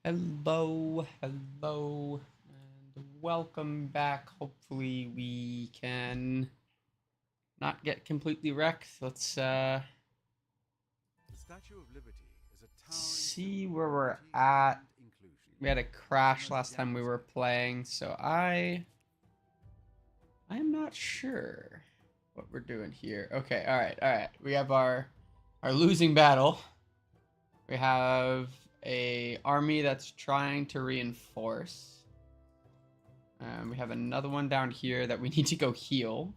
Hello, hello, and welcome back. Hopefully we can not get completely wrecked. Let's The Statue of Liberty is a towering see symbol where of we're liberty at. and inclusion. We had a One of the crash most last time we were demonstrated. playing, so I am not sure what we're doing here. Okay, all right. We have our losing battle. We have a army that's trying to reinforce. We have another one down here that we need to go heal.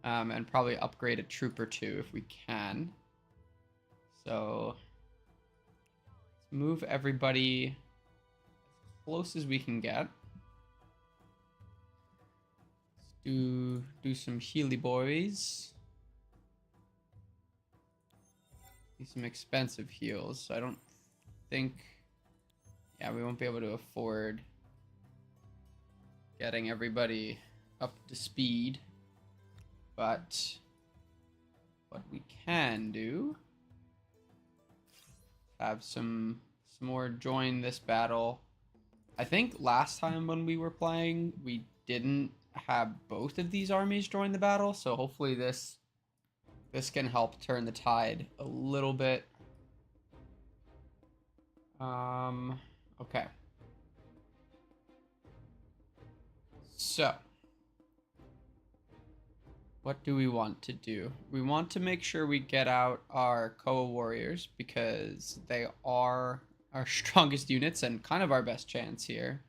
And probably upgrade a troop or two if we can. So let's move everybody as close as we can get. Let's do some Healy boys. Do some expensive heals. So I don't think, yeah, we won't be able to afford getting everybody up to speed. But what we can do, have some more join this battle. I think last time when we were playing, we didn't have both of these armies join the battle, so hopefully this can help turn the tide a little bit. Okay. So, what do we want to do? We want to make sure we get out our Koa warriors because they are our strongest units and kind of our best chance here.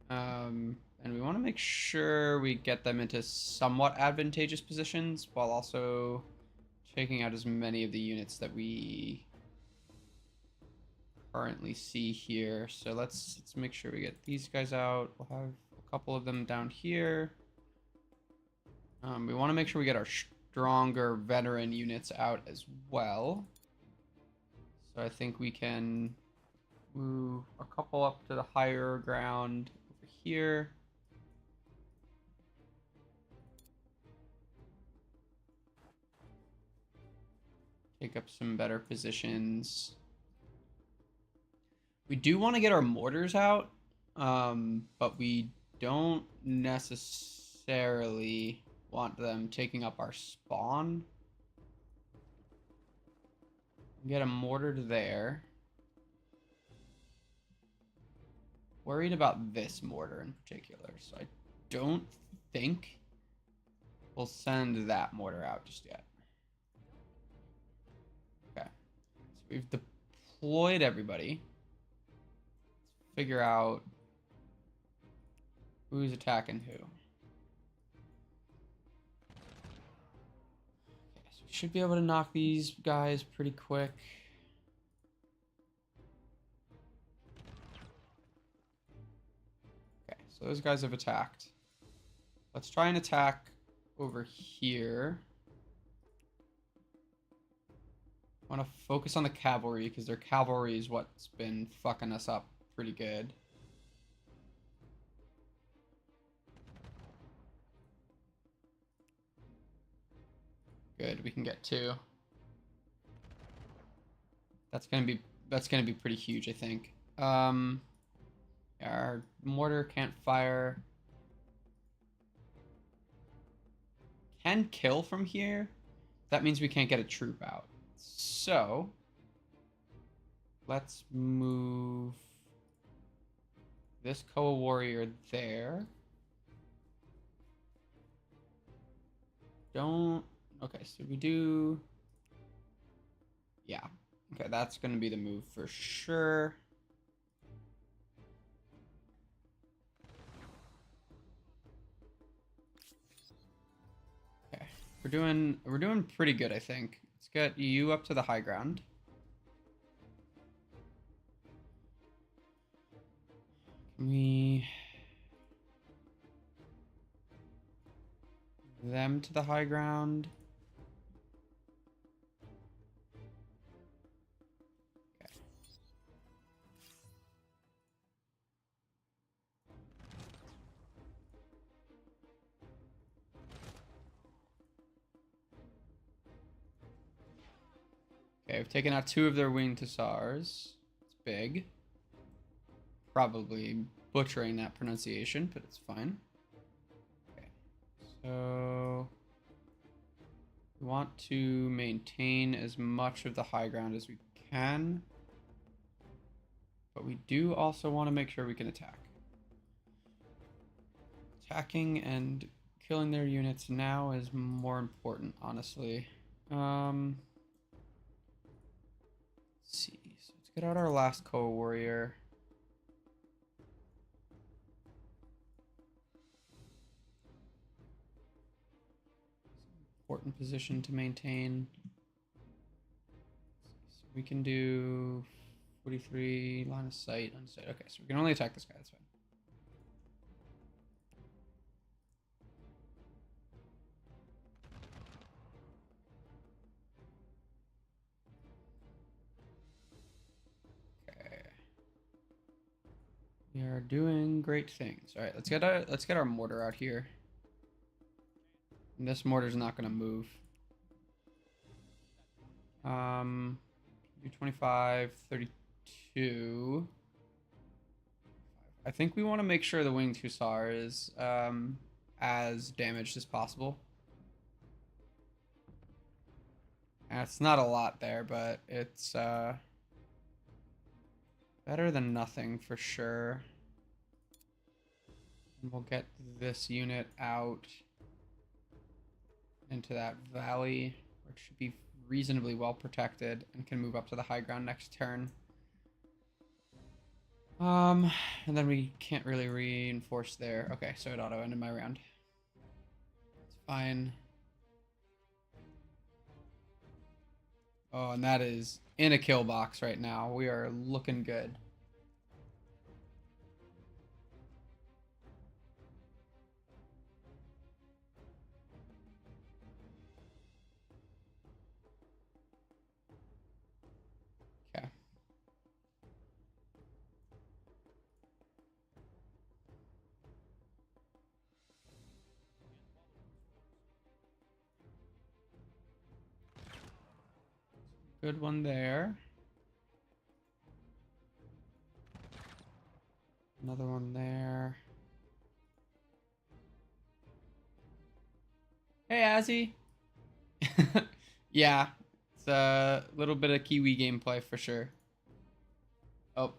And we want to make sure we get them into somewhat advantageous positions while also taking out as many of the units that we currently see here. So let's make sure we get these guys out. We'll have a couple of them down here. We want to make sure we get our stronger veteran units out as well. So I think we can move a couple up to the higher ground over here. Take up some better positions. We do want to get our mortars out, but we don't necessarily want them taking up our spawn. Get a mortar there. Worried about this mortar in particular, so I don't think we'll send that mortar out just yet. Okay, so we've deployed everybody. Let's figure out who's attacking who. Okay, so we should be able to knock these guys pretty quick. Okay, so those guys have attacked. Let's try and attack over here. I want to focus on the cavalry because their cavalry is what's been fucking us up pretty good. Good, we can get two. That's gonna be pretty huge, I think. Our mortar can't fire. Can kill from here. That means we can't get a troop out. So let's move this Koa warrior there. Don't. Okay, so we do. Yeah. Okay, that's gonna be the move for sure. Okay, we're doing pretty good, I think. Let's get you up to the high ground. Can we them to the high ground? Okay. Okay, we've taken out two of their winged hussars. Let's big. Probably butchering that pronunciation, but it's fine. Okay, so we want to maintain as much of the high ground as we can, but we do also want to make sure we can attack. Attacking and killing their units now is more important, honestly. Let's see. So let's get out our last co-warrior. Important position to maintain. So we can do 43 line of sight, unsight. Okay, so we can only attack this guy. That's fine. We are doing great things. All right, let's get our mortar out here. And this mortar's not going to move. Do 25, 32. I think we want to make sure the winged hussar is as damaged as possible. And it's not a lot there, but it's better than nothing for sure. And we'll get this unit out into that valley, which should be reasonably well protected and can move up to the high ground next turn. And then we can't really reinforce there. Okay, so it auto-ended my round. It's fine. Oh, and that is in a kill box right now. We are looking good. Okay. Good one there. Another one there. Hey, Azzy. Yeah, it's a little bit of Kiwi gameplay for sure. Oh.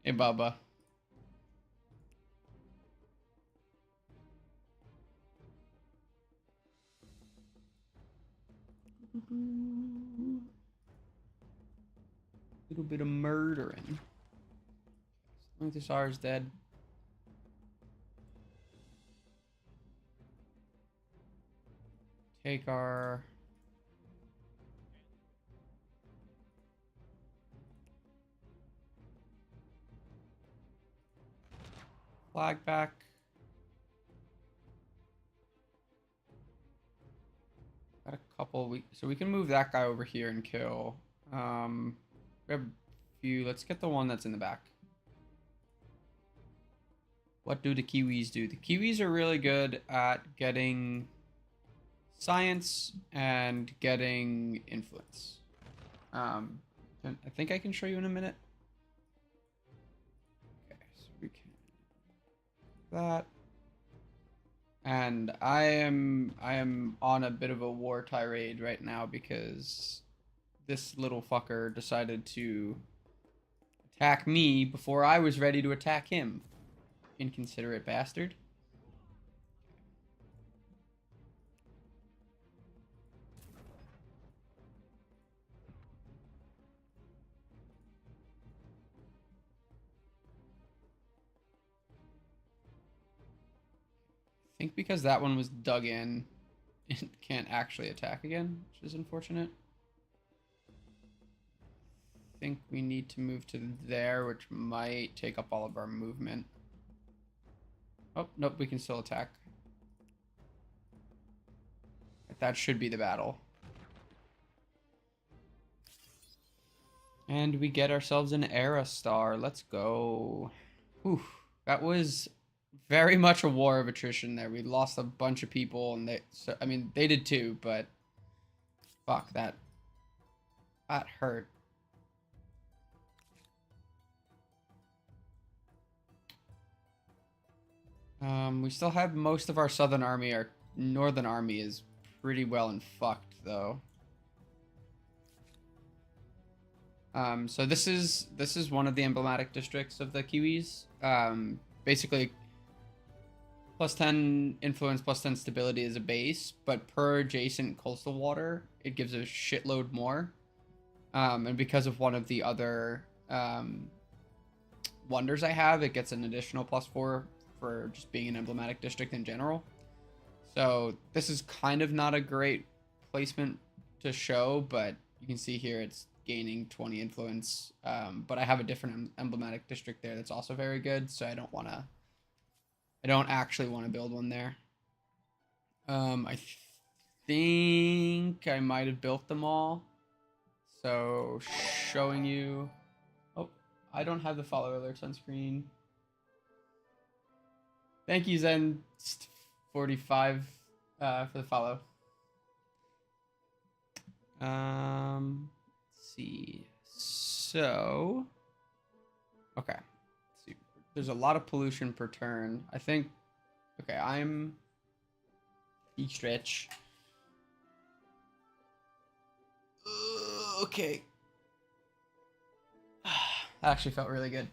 Hey, Bubba. Little bit of murdering. I think this R is dead. Take our flag back. Got a couple. So we can move that guy over here and kill. We have a few. Let's get the one that's in the back. What do the Kiwis do? The Kiwis are really good at getting science and getting influence. I think I can show you in a minute. Okay, so we can that. And I am on a bit of a war tirade right now because this little fucker decided to attack me before I was ready to attack him. Inconsiderate bastard. I think because that one was dug in, it can't actually attack again, which is unfortunate. I think we need to move to there, which might take up all of our movement. Oh, nope, we can still attack. That should be the battle. And we get ourselves an Era Star. Let's go. Whew, that was very much a war of attrition there. We lost a bunch of people, and I mean, they did too, but fuck that. That hurt. We still have most of our southern army. Our northern army is pretty well and fucked, though. So this is one of the emblematic districts of the Kiwis. Basically, +10 influence, +10 stability is a base, but per adjacent coastal water, it gives a shitload more. And because of one of the other wonders I have, it gets an additional +4 for just being an emblematic district in general. So this is kind of not a great placement to show, but you can see here it's gaining 20 influence. But I have a different emblematic district there that's also very good, so I don't actually want to build one there. I think I might have built them all. So showing you. Oh, I don't have the follow alerts on screen. Thank you, Zen45, for the follow. Let's see. So, okay. Let's see. There's a lot of pollution per turn. I think. Okay, I'm. E-stretch. Okay. That actually felt really good.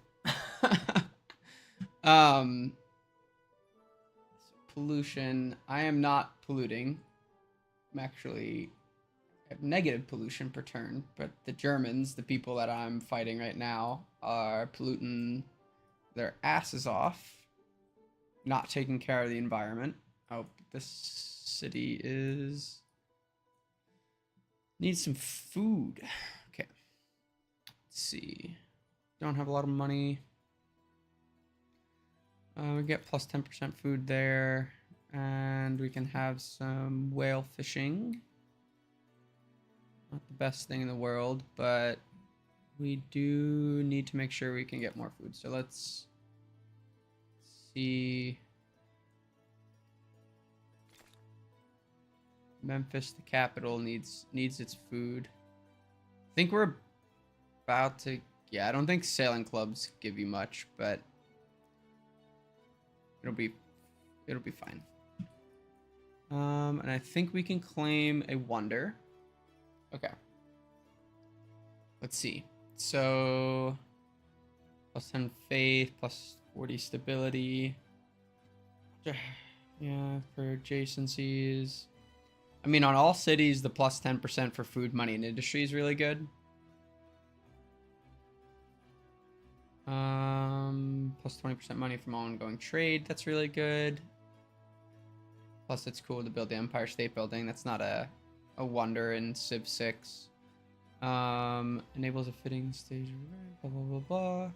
Pollution. I am not polluting. I'm actually I have negative pollution per turn, but the Germans, the people that I'm fighting right now, are polluting their asses off, not taking care of the environment. Oh, this city needs some food. Okay. Let's see. Don't have a lot of money. We get plus 10% food there, and we can have some whale fishing. Not the best thing in the world, but we do need to make sure we can get more food. So let's see. Memphis, the capital, needs its food. I think we're about to. Yeah, I don't think sailing clubs give you much, but it'll be fine. And I think we can claim a wonder. Okay. Let's see. So plus 10 faith, plus 40 stability. Yeah, for adjacencies. I mean, on all cities, the plus 10% for food, money, and industry is really good. Plus 20% money from ongoing trade. That's really good. Plus, it's cool to build the Empire State Building. That's not a wonder in Civ 6. Enables a fitting stage. Blah, blah, blah, blah.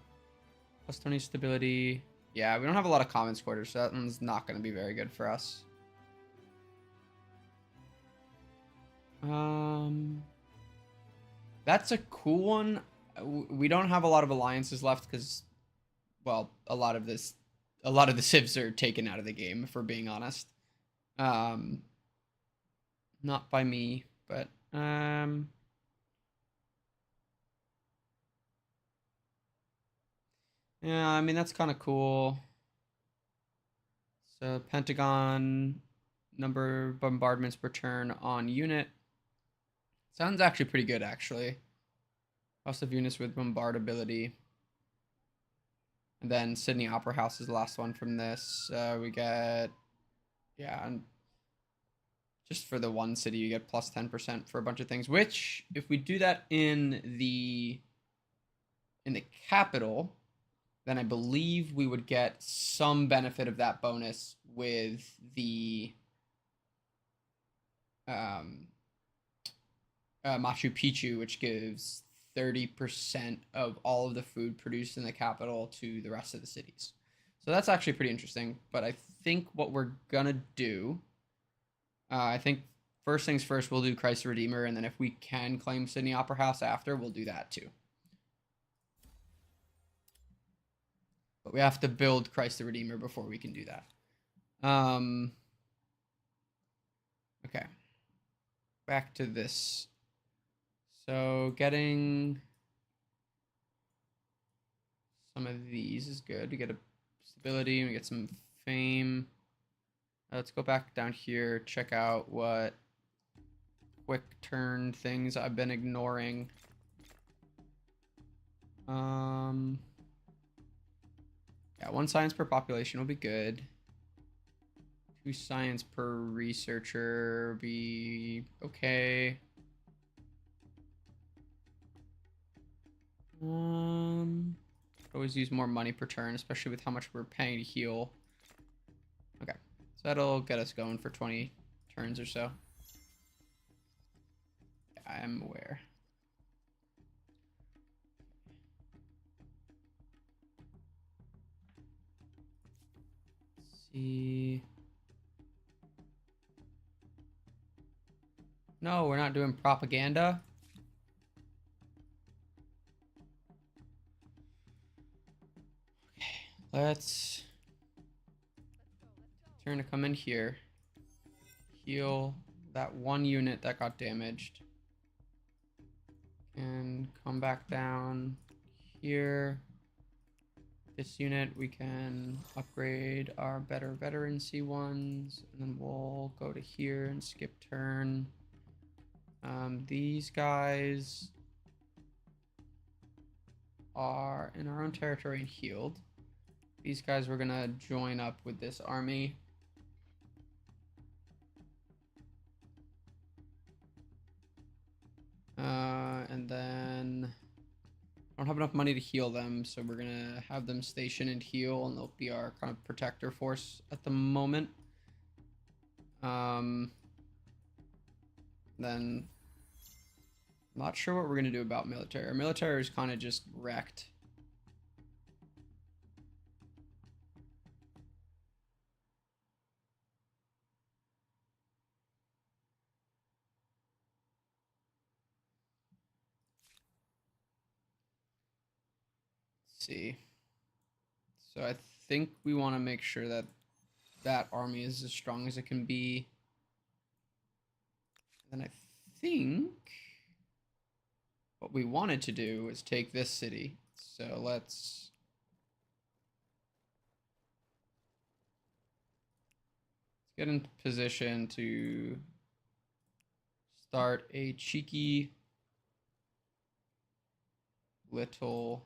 Plus 20 stability. Yeah, we don't have a lot of commons quarters, so that one's not going to be very good for us. That's a cool one. We don't have a lot of alliances left because, well, a lot of the civs are taken out of the game, if we're being honest. Not by me, but yeah, I mean that's kind of cool. So Pentagon number of bombardments per turn on unit. Sounds actually pretty good, actually. Cost of units with bombardability. And then Sydney Opera House is the last one from this. We get, yeah, and just for the one city, you get plus 10% for a bunch of things. Which, if we do that in the capital, then I believe we would get some benefit of that bonus with the Machu Picchu, which gives 30% of all of the food produced in the capital to the rest of the cities. So that's actually pretty interesting. But I think what we're gonna do, I think first things first, we'll do Christ the Redeemer, and then if we can claim Sydney Opera House after, we'll do that too. But we have to build Christ the Redeemer before we can do that. Okay. Back to this. So getting some of these is good. We get a stability and we get some fame. Let's go back down here, check out what quick turn things I've been ignoring. Yeah, 1 science per population will be good. 2 science per researcher be okay. Always use more money per turn, especially with how much we're paying to heal. Okay, so that'll get us going for 20 turns or so. Yeah, I'm aware. Let's see. No, we're not doing propaganda. Okay, let's turn to come in here. Heal that 1 unit that got damaged. And come back down here. This unit, we can upgrade our better veterancy ones. And then we'll go to here and skip turn. These guys are in our own territory and healed. These guys we're gonna join up with this army. And then I don't have enough money to heal them, so we're gonna have them station and heal, and they'll be our kind of protector force at the moment. Then I'm not sure what we're gonna do about military. Our military is kind of just wrecked. Let's see. So I think we want to make sure that that army is as strong as it can be. And I think what we wanted to do is take this city. So let's get in position to start a cheeky little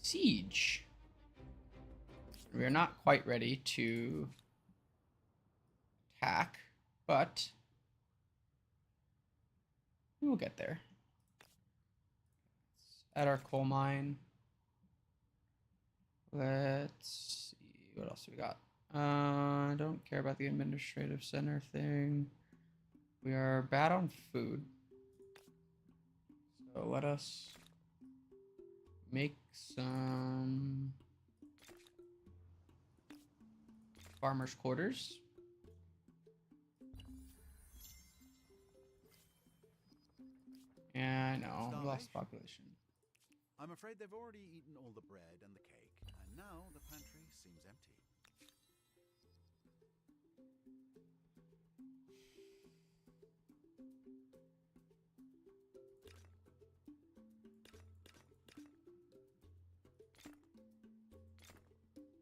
siege. We are not quite ready to attack, but we will get there. At our coal mine. Let's see, what else do we got? I don't care about the administrative center thing. We are bad on food. So let us make some farmers' quarters. Yeah, I know, we lost population. I'm afraid they've already eaten all the bread and the cake, and now the pantry seems empty.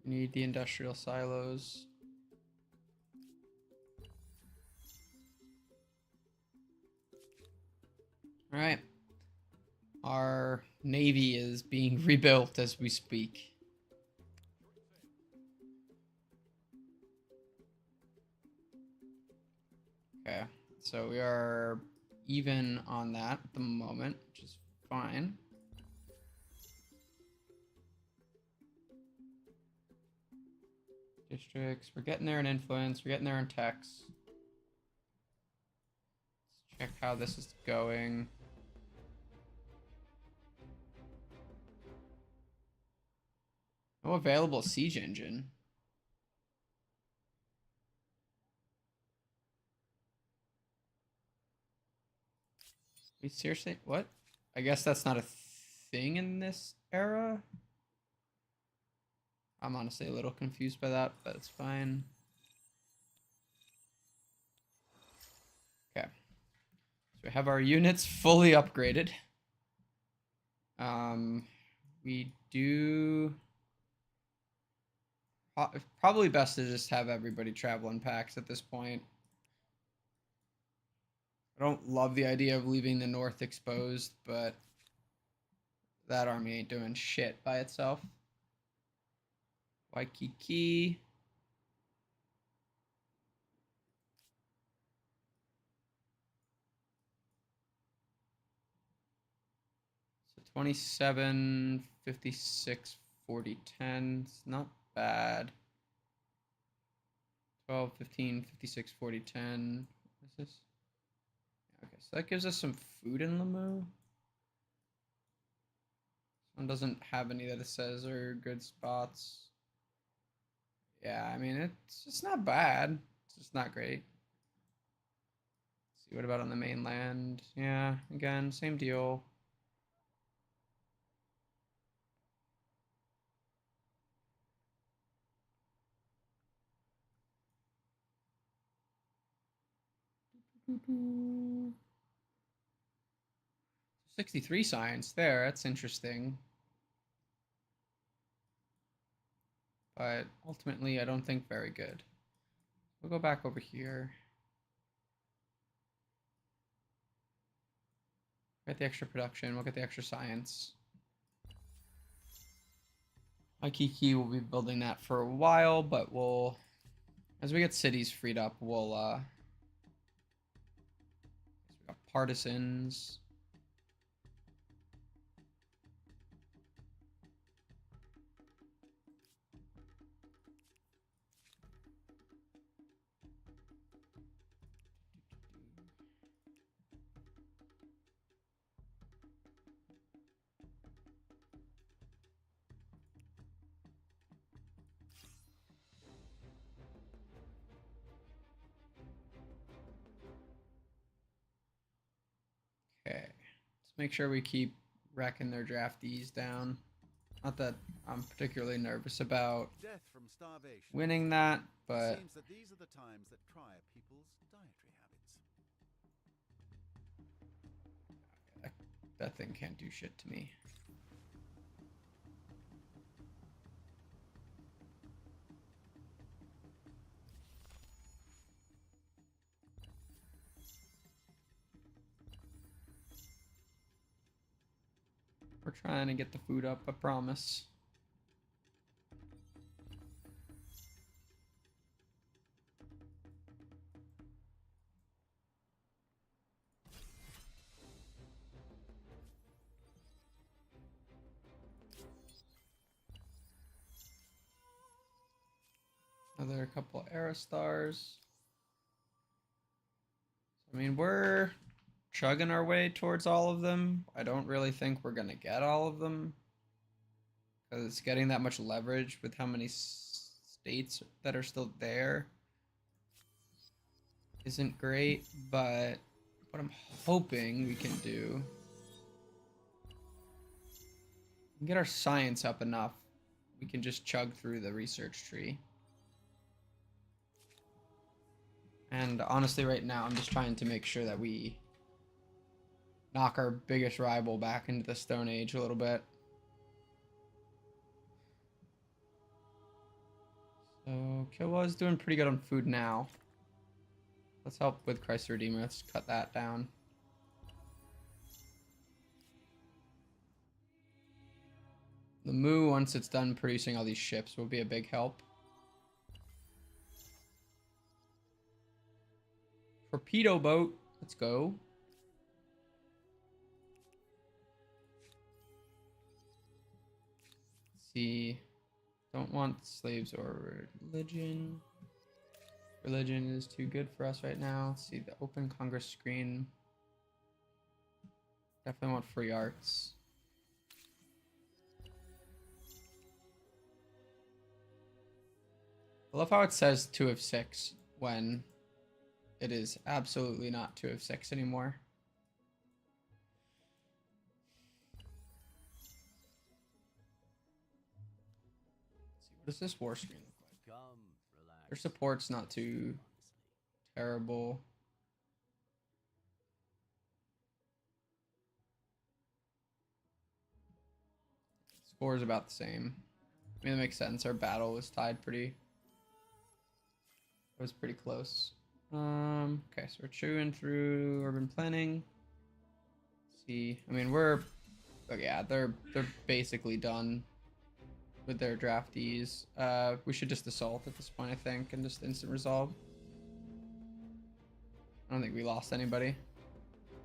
We need the industrial silos. All right. Our navy is being rebuilt as we speak. Okay, so we are even on that at the moment, which is fine. Districts, we're getting there in influence, we're getting there in tax. Let's check how this is going. No available siege engine. Wait, seriously? What? I guess that's not a thing in this era? I'm honestly a little confused by that, but it's fine. we have our units fully upgraded. We do probably best to just have everybody travel in packs at this point. I don't love the idea of leaving the north exposed, but that army ain't doing shit by itself. Waikiki. So 27, 56, 40, 10. It's not bad. 12, 15, 56, 40, 10. What is this? Okay, so that gives us some food in Lamu. This one doesn't have any that it says are good spots. Yeah, I mean, it's not bad. It's just not great. Let's see, what about on the mainland? Yeah, again, same deal. Mm-hmm. 63 science there. That's interesting. But ultimately, I don't think very good. We'll go back over here. Get the extra production. We'll get the extra science. Waikiki will be building that for a while, but we'll, as we get cities freed up, we'll, we got partisans. Okay, let's make sure we keep wrecking their draftees down. Not that I'm particularly nervous about Death from starvation. winning that, but It seems that these are the times that try a people's dietary habits. that thing can't do shit to me. We're trying to get the food up, I promise. Another couple Aerostars. I mean, we're chugging our way towards all of them. I don't really think we're going to get all of them. Because getting that much leverage with how many states that are still there isn't great. But what I'm hoping we can do, we can get our science up enough. We can just chug through the research tree. And honestly, right now, I'm just trying to make sure that we knock our biggest rival back into the Stone Age a little bit. So Killua is doing pretty good on food now. Let's help with Christ the Redeemer. Let's cut that down. The Mu, once it's done producing all these ships, will be a big help. Torpedo boat. Let's go. Let's see. Don't want slaves or religion. Religion is too good for us right now. Let's see the open Congress screen. Definitely want free arts. I love how it says 2 of 6 when it is absolutely not 2 of 6 anymore. Let's see, what does this war screen look like? Their support's not too terrible. Score is about the same. I mean, that makes sense. Our battle was tied pretty. It was pretty close. Okay, so we're chewing through urban planning. Let's see, I mean, we're. Oh yeah, they're basically done with their draftees. We should just assault at this point, I think, and just instant resolve. I don't think we lost anybody.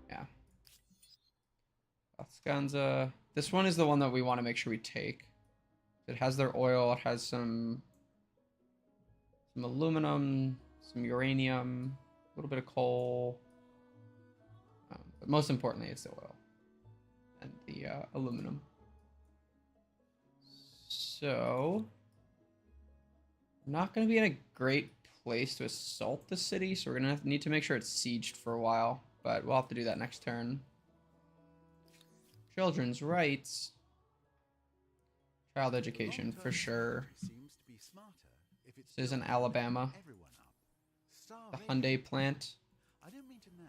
Yeah. Scanza. This one is the one that we want to make sure we take. It has their oil. It has some aluminum, some uranium, a little bit of coal. But most importantly, it's the oil and the aluminum. So, we're not going to be in a great place to assault the city, so we're going to need to make sure it's sieged for a while, but we'll have to do that next turn. Children's rights. Child education, for sure. This is in Alabama. The Hyundai plant. I don't mean to nag,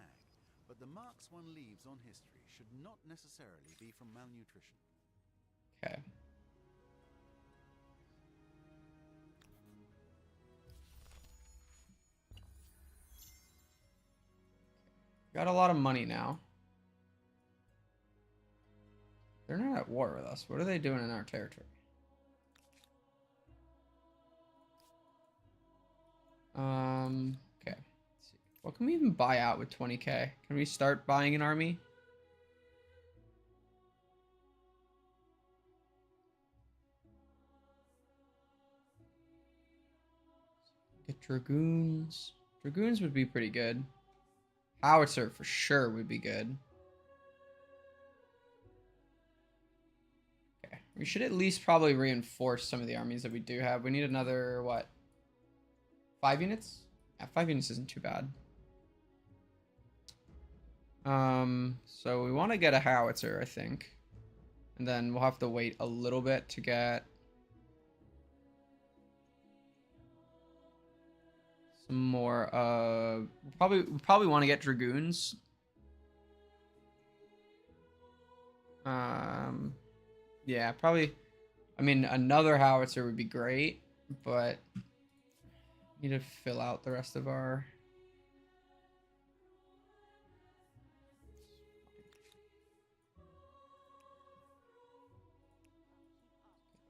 but the marks one leaves on history should not necessarily be from malnutrition. Okay. Got a lot of money now. They're not at war with us. What are they doing in our territory? Okay. Let's see. What can we even buy out with 20k? Can we start buying an army? Get dragoons. Dragoons would be pretty good. Howitzer for sure would be good. Okay. We should at least probably reinforce some of the armies that we do have. We need another, what? 5 units? Yeah, 5 units isn't too bad. So we want to get a howitzer, I think. And then we'll have to wait a little bit to get some more, we probably want to get dragoons. Yeah, probably, I mean, another howitzer would be great, but need to fill out the rest of our...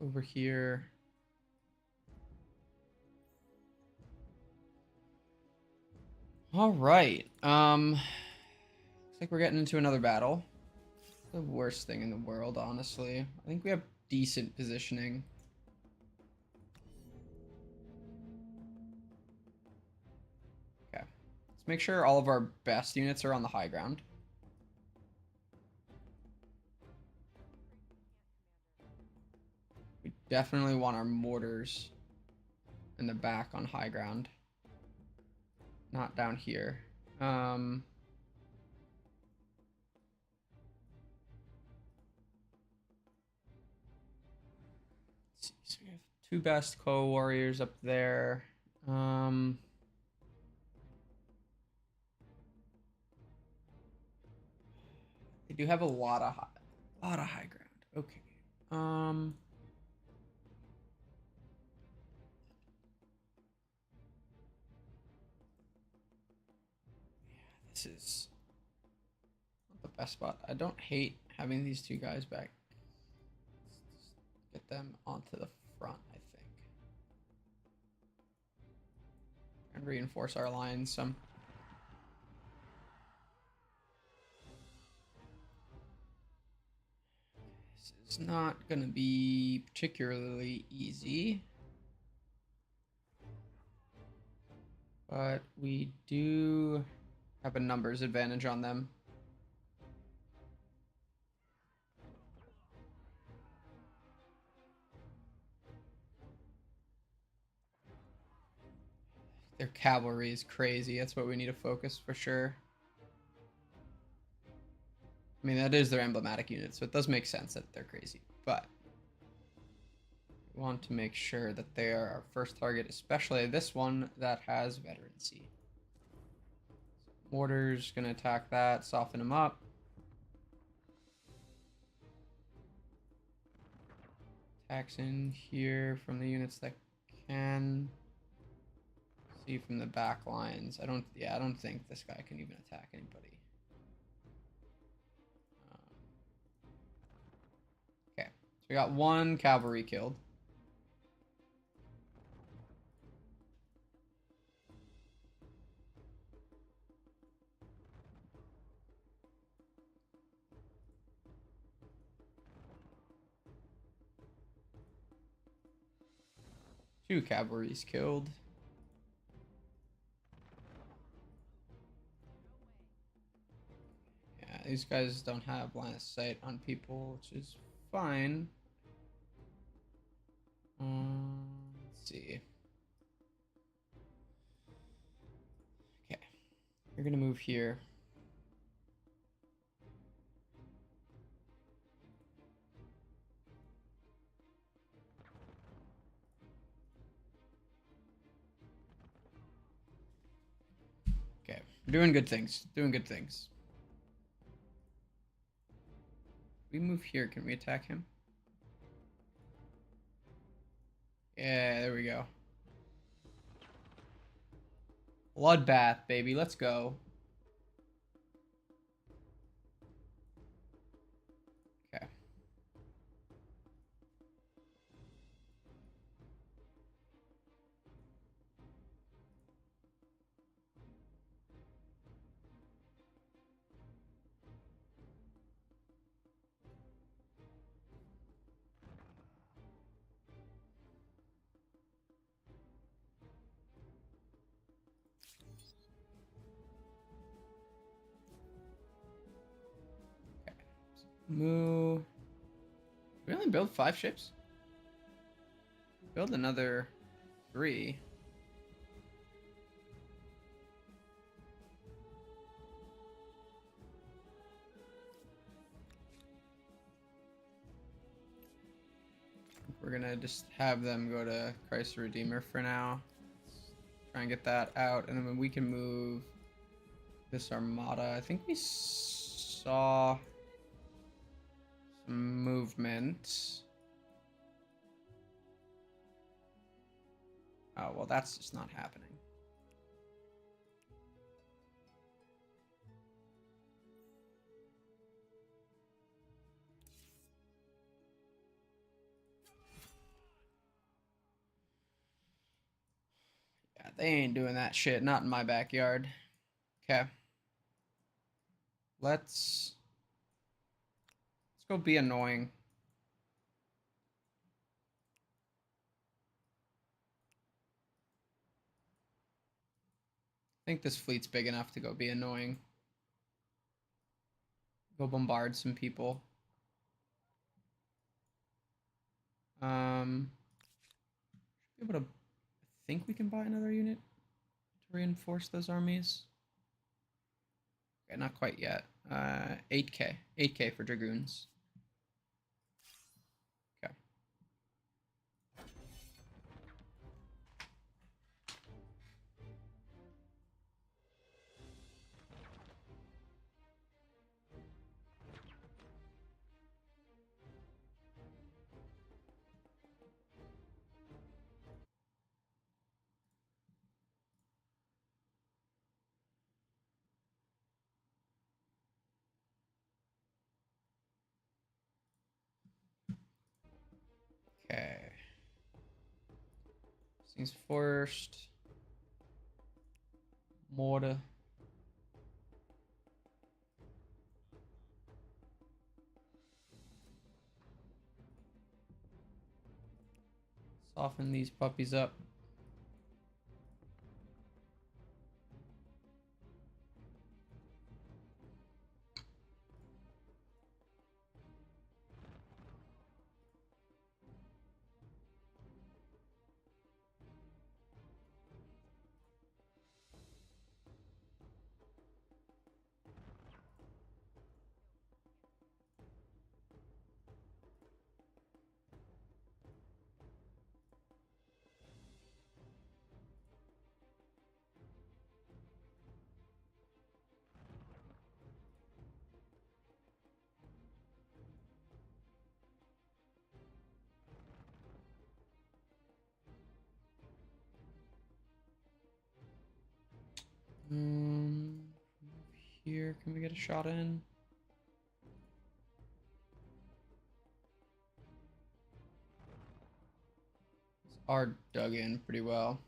Over here. All right. Looks like we're getting into another battle. The worst thing in the world, honestly. I think we have decent positioning. Okay. Let's make sure all of our best units are on the high ground. We definitely want our mortars in the back on high ground. Not down here. Let's see. So we have 2 best co-warriors up there. They do have a lot of high ground. Okay. This is not the best spot. I don't hate having these 2 guys back. Let's just get them onto the front, I think. And reinforce our lines some. This is not going to be particularly easy. But we do have a numbers advantage on them. Their cavalry is crazy. That's what we need to focus for sure. I mean, that is their emblematic unit, so it does make sense that they're crazy. But we want to make sure that they are our first target, especially this one that has veterancy. Mortar's gonna attack that, soften him up. Attacks in here from the units that can see from the back lines. I don't think this guy can even attack anybody. Okay, so we got one cavalry killed. Two cavalry's killed. Yeah, these guys don't have line of sight on people, which is fine. Let's see. Okay, you're gonna move here. Okay, we're doing good things. Doing good things. We move here. Can we attack him? Yeah, there we go. Bloodbath, baby. Let's go. Okay. Move. We only build 5 ships? Build another 3. We're gonna just have them go to Christ the Redeemer for now. Try and get that out, and then we can move this armada. I think we saw some movement. Oh, well, that's just not happening. Yeah, they ain't doing that shit. Not in my backyard. Okay. Let's go be annoying. I think this fleet's big enough to go be annoying. Go bombard some people. Be able to. I think we can buy another unit to reinforce those armies. Okay, not quite yet. 8K. 8K for dragoons. Okay. Okay. Things first. Mortar. Soften these puppies up. here. Can we get a shot in? Are dug in pretty well.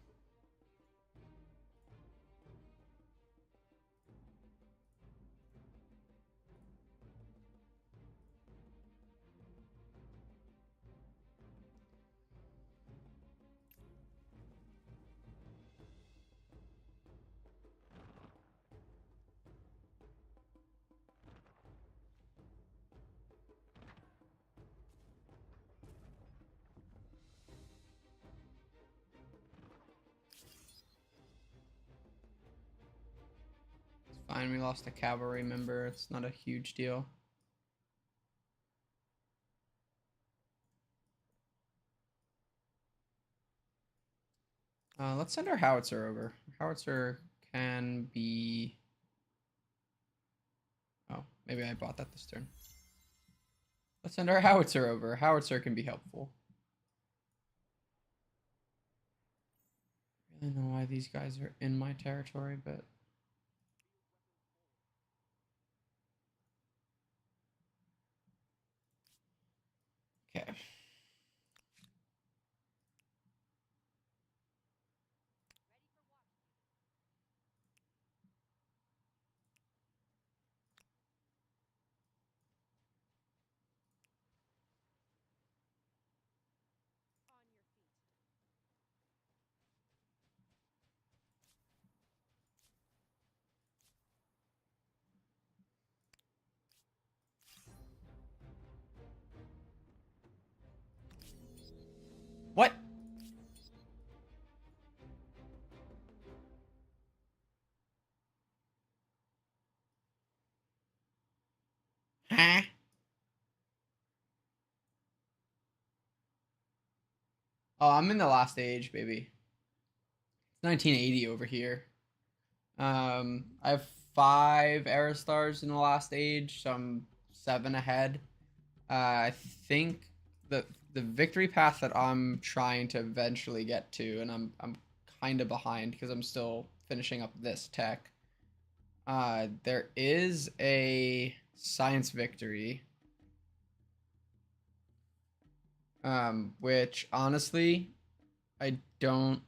Fine, we lost a cavalry member. It's not a huge deal. Let's send our howitzer over. Howitzer can be... Oh, maybe I bought that this turn. Let's send our howitzer over. Howitzer can be helpful. I don't know why these guys are in my territory, but... Okay. What? Huh? Oh, I'm in the last age, baby. It's 1980 over here. I have 5 era stars in the last age, so I'm 7 ahead. I think the victory path that I'm trying to eventually get to, and I'm kind of behind because I'm still finishing up this tech. There is a science victory, which honestly I don't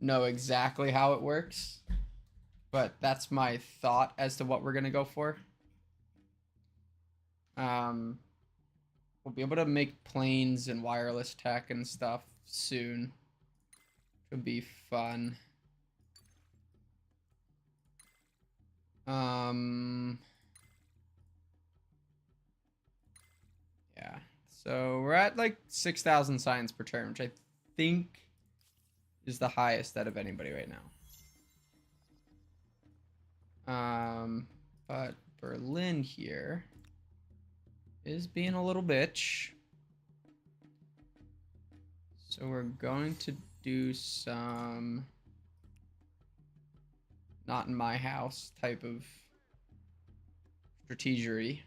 know exactly how it works, but that's my thought as to what we're gonna go for. Um, we'll be able to make planes and wireless tech and stuff soon. It'll be fun. Yeah. So we're at like 6,000 science per turn, which I think is the highest out of anybody right now. But Berlin here is being a little bitch. So we're going to do some not in my house type of strategery.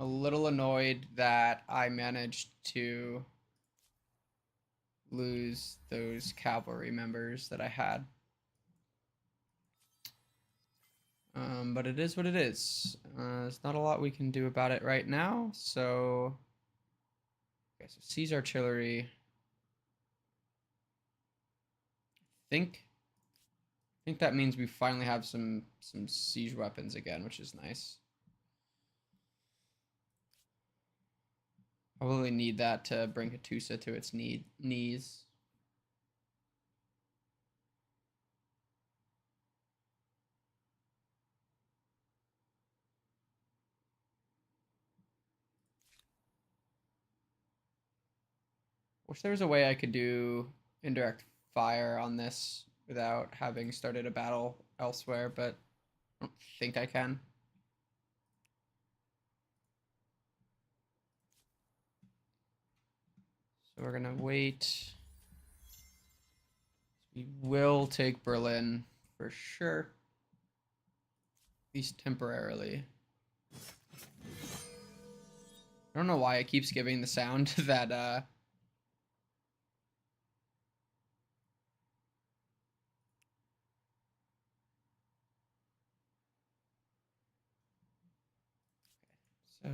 A little annoyed that I managed to lose those cavalry members that I had. But it is what it is. There's not a lot we can do about it right now. So, okay, so seize artillery. I think that means we finally have some siege weapons again, which is nice. I really need that to bring Hattusa to its knees. Wish there was a way I could do indirect fire on this without having started a battle elsewhere, but I don't think I can. So we're gonna wait. We will take Berlin for sure, at least temporarily. I don't know why it keeps giving the sound that so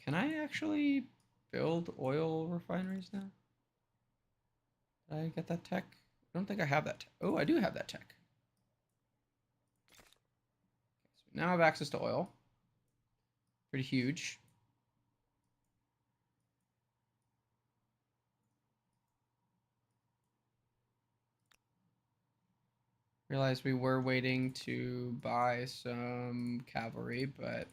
can I actually build oil refineries now? Did I get that tech? I don't think I have that tech. Oh, I do have that tech. So now I have access to oil. Pretty huge. Realized we were waiting to buy some cavalry, but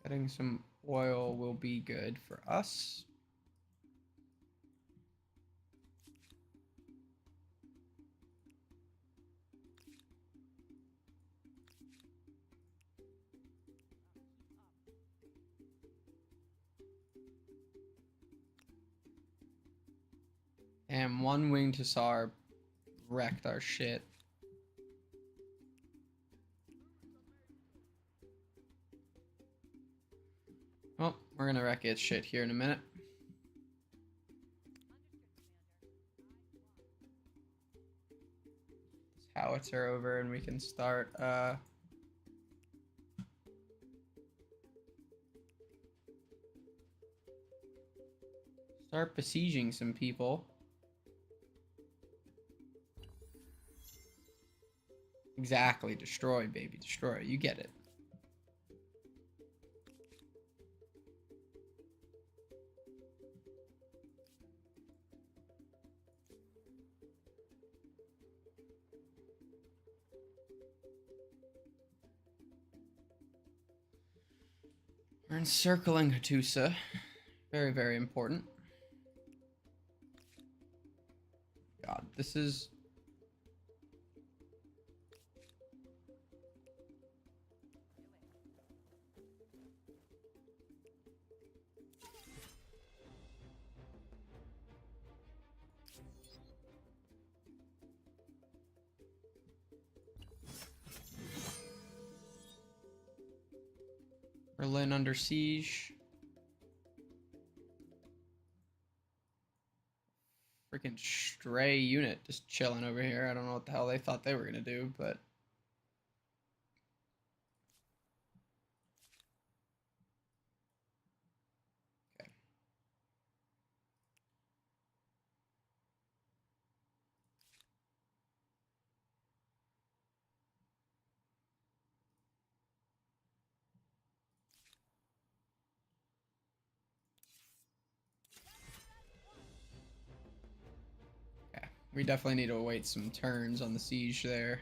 getting some oil will be good for us. And one winged hussar wrecked our shit. Well, we're gonna wreck its shit here in a minute. This howitzer over and we can start besieging some people. Exactly, destroy, baby, destroy. You get it. We're encircling Hattusa. Very, very important. God, this is... Berlin under siege. Freaking stray unit just chilling over here. I don't know what the hell they thought they were gonna do, but... Okay. Okay. We definitely need to wait some turns on the siege there.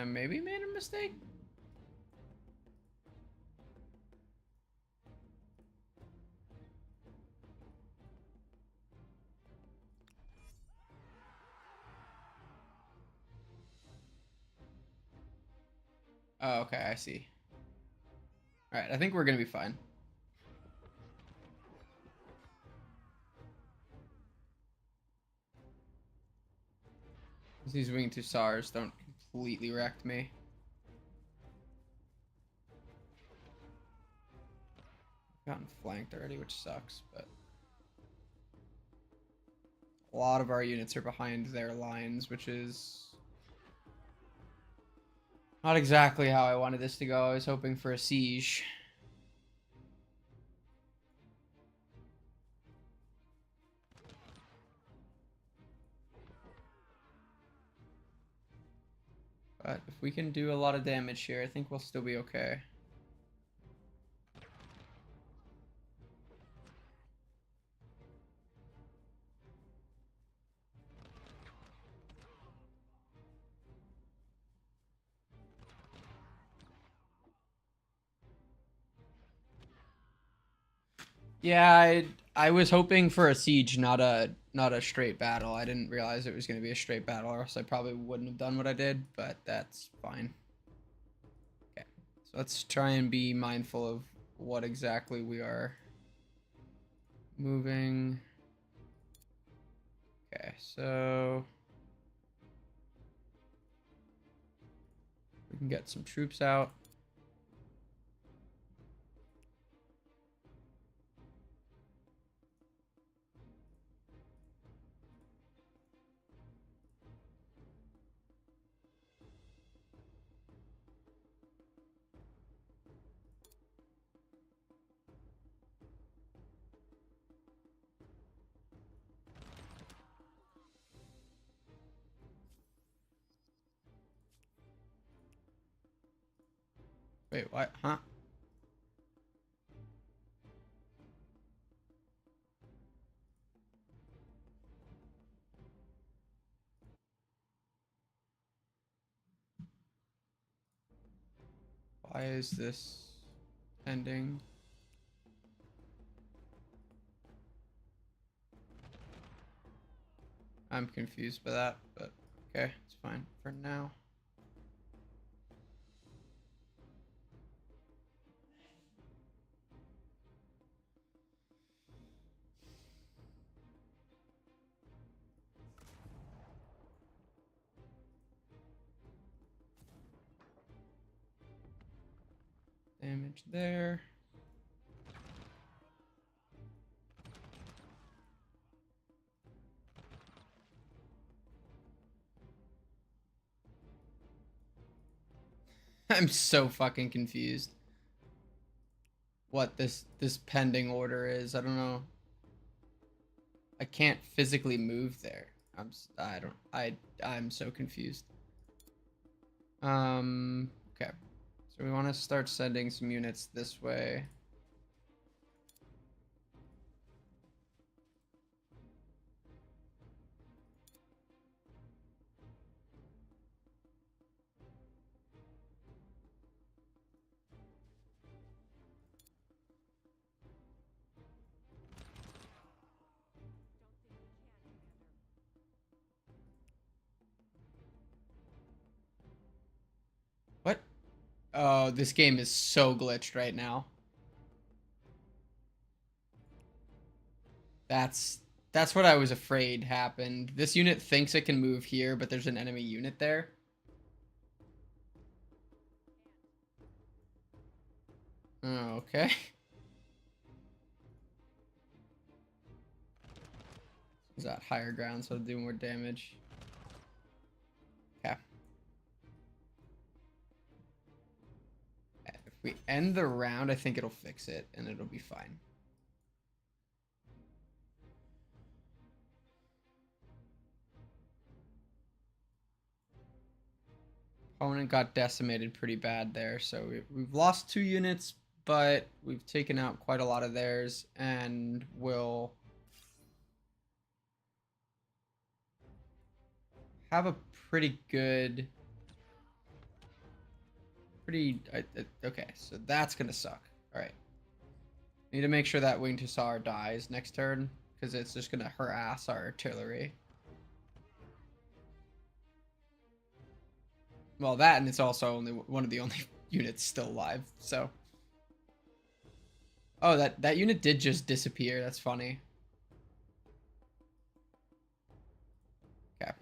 Maybe made a mistake? Oh, okay, I see. Alright, I think we're gonna be fine. These winged hussars don't completely wreck me. Gotten flanked already, which sucks, but... A lot of our units are behind their lines, which is... not exactly how I wanted this to go. I was hoping for a siege. But if we can do a lot of damage here, I think we'll still be okay. Yeah, I was hoping for a siege, not a straight battle. I didn't realize it was going to be a straight battle, or else I probably wouldn't have done what I did, but that's fine. So let's try and be mindful of what exactly we are moving. Okay, so we can get some troops out. Wait, what? Huh? Why is this ending? I'm confused by that, but okay, it's fine for now. Damage there. I'm so fucking confused. What this pending order is? I don't know. I can't physically move there. I'm so confused. Okay. So we want to start sending some units this way. What? Oh, this game is so glitched right now. That's that's what I was afraid happened. This unit thinks it can move here, but there's an enemy unit there. Oh, okay. Is that higher ground, so it'll do more damage. Okay. If we end the round, I think it'll fix it, and it'll be fine. Opponent got decimated pretty bad there, so we've lost 2 units, but we've taken out quite a lot of theirs, and will have a pretty good... okay, so that's gonna suck. Alright. Need to make sure that Winged Hussar dies next turn, because it's just gonna harass our artillery. Well, that, and it's also only one of the only units still alive, so... Oh, that unit did just disappear. That's funny. Okay.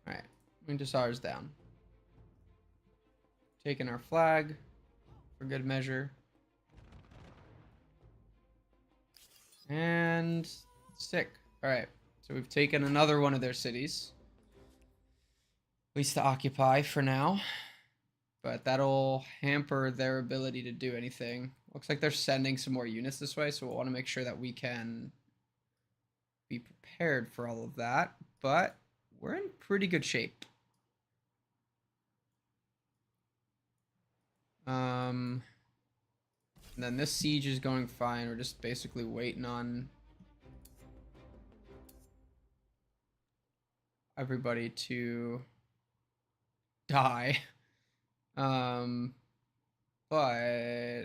Alright. Winged Hussar's down. Taking our flag for good measure. And sick. Alright. So we've taken another one of their cities. At least to occupy for now. But that'll hamper their ability to do anything. Looks like they're sending some more units this way, so we'll want to make sure that we can be prepared for all of that. But we're in pretty good shape. And then this siege is going fine. We're just basically waiting on everybody to die. But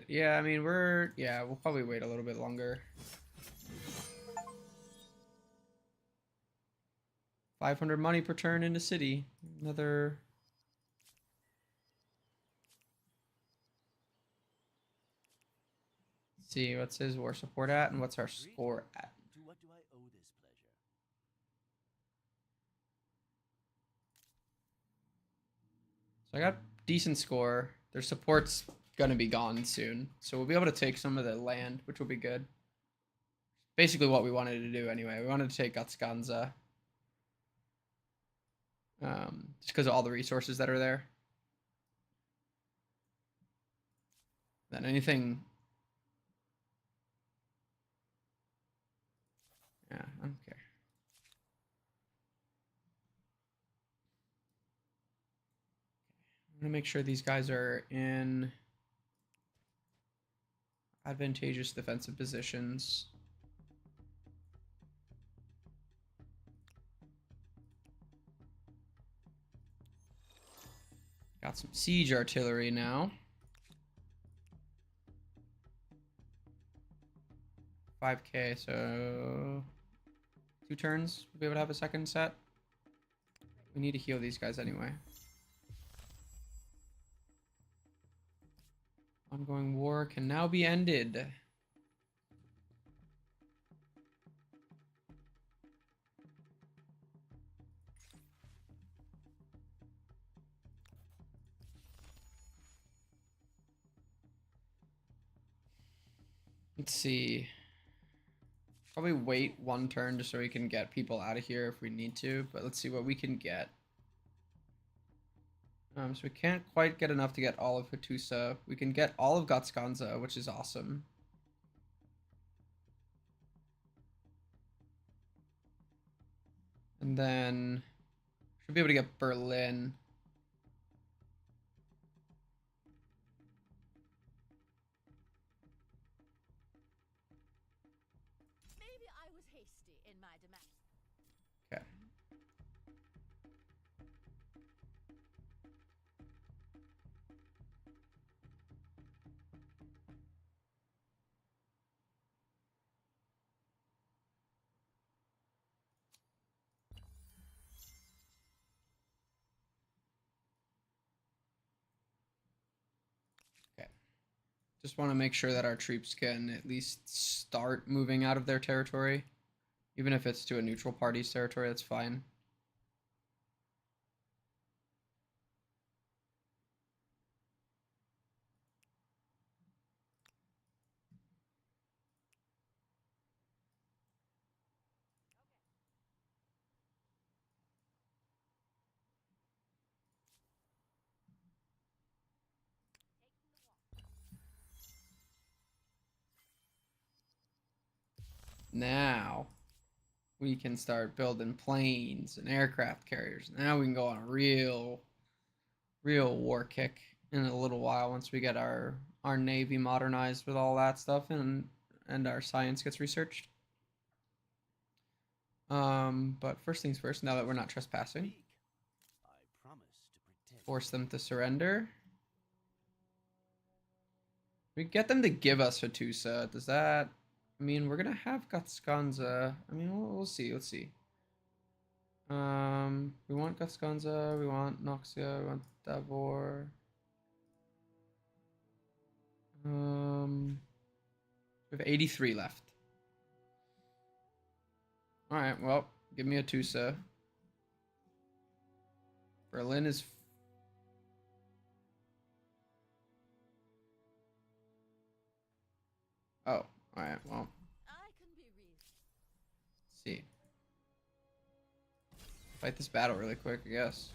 yeah, I mean, we'll probably wait a little bit longer. 500 money per turn in the city. Another. Let's see, what's his war support at, and what's our score at? To what do I owe this pleasure? So I got decent score. Their support's gonna be gone soon, so we'll be able to take some of the land, which will be good. Basically what we wanted to do anyway. We wanted to take Gatsganza. Just because of all the resources that are there. Then anything... Yeah, I don't care. I'm gonna make sure these guys are in advantageous defensive positions. Got some siege artillery now. 5k, so 2 turns. We'll be able to have a second set. We need to heal these guys anyway. Ongoing war can now be ended. Let's see. Probably wait 1 turn just so we can get people out of here if we need to, but let's see what we can get. So we can't quite get enough to get all of Hattusa. We can get all of Gatsganza, which is awesome. And then should be able to get Berlin. Maybe I was hasty in my demand. Okay. Just want to make sure that our troops can at least start moving out of their territory. Even if it's to a neutral party's territory, that's fine. Now we can start building planes and aircraft carriers. Now we can go on a real war kick in a little while once we get our navy modernized with all that stuff and our science gets researched. But first things first, now that we're not trespassing, I promise to protect. force them to surrender. We get them to give us Hattusa. Does that... I mean, we're gonna have Gatsganza. I mean, we'll see. Let's see. We want Gatsganza. We want Noxia. We want Davor. We have 83 left. All right. Well, give me a Tusa. Berlin is... Oh, all right. Well, I can be reasonable. let's see. Fight this battle really quick, I guess.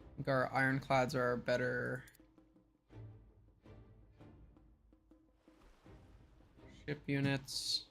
I think our ironclads are our better ship units.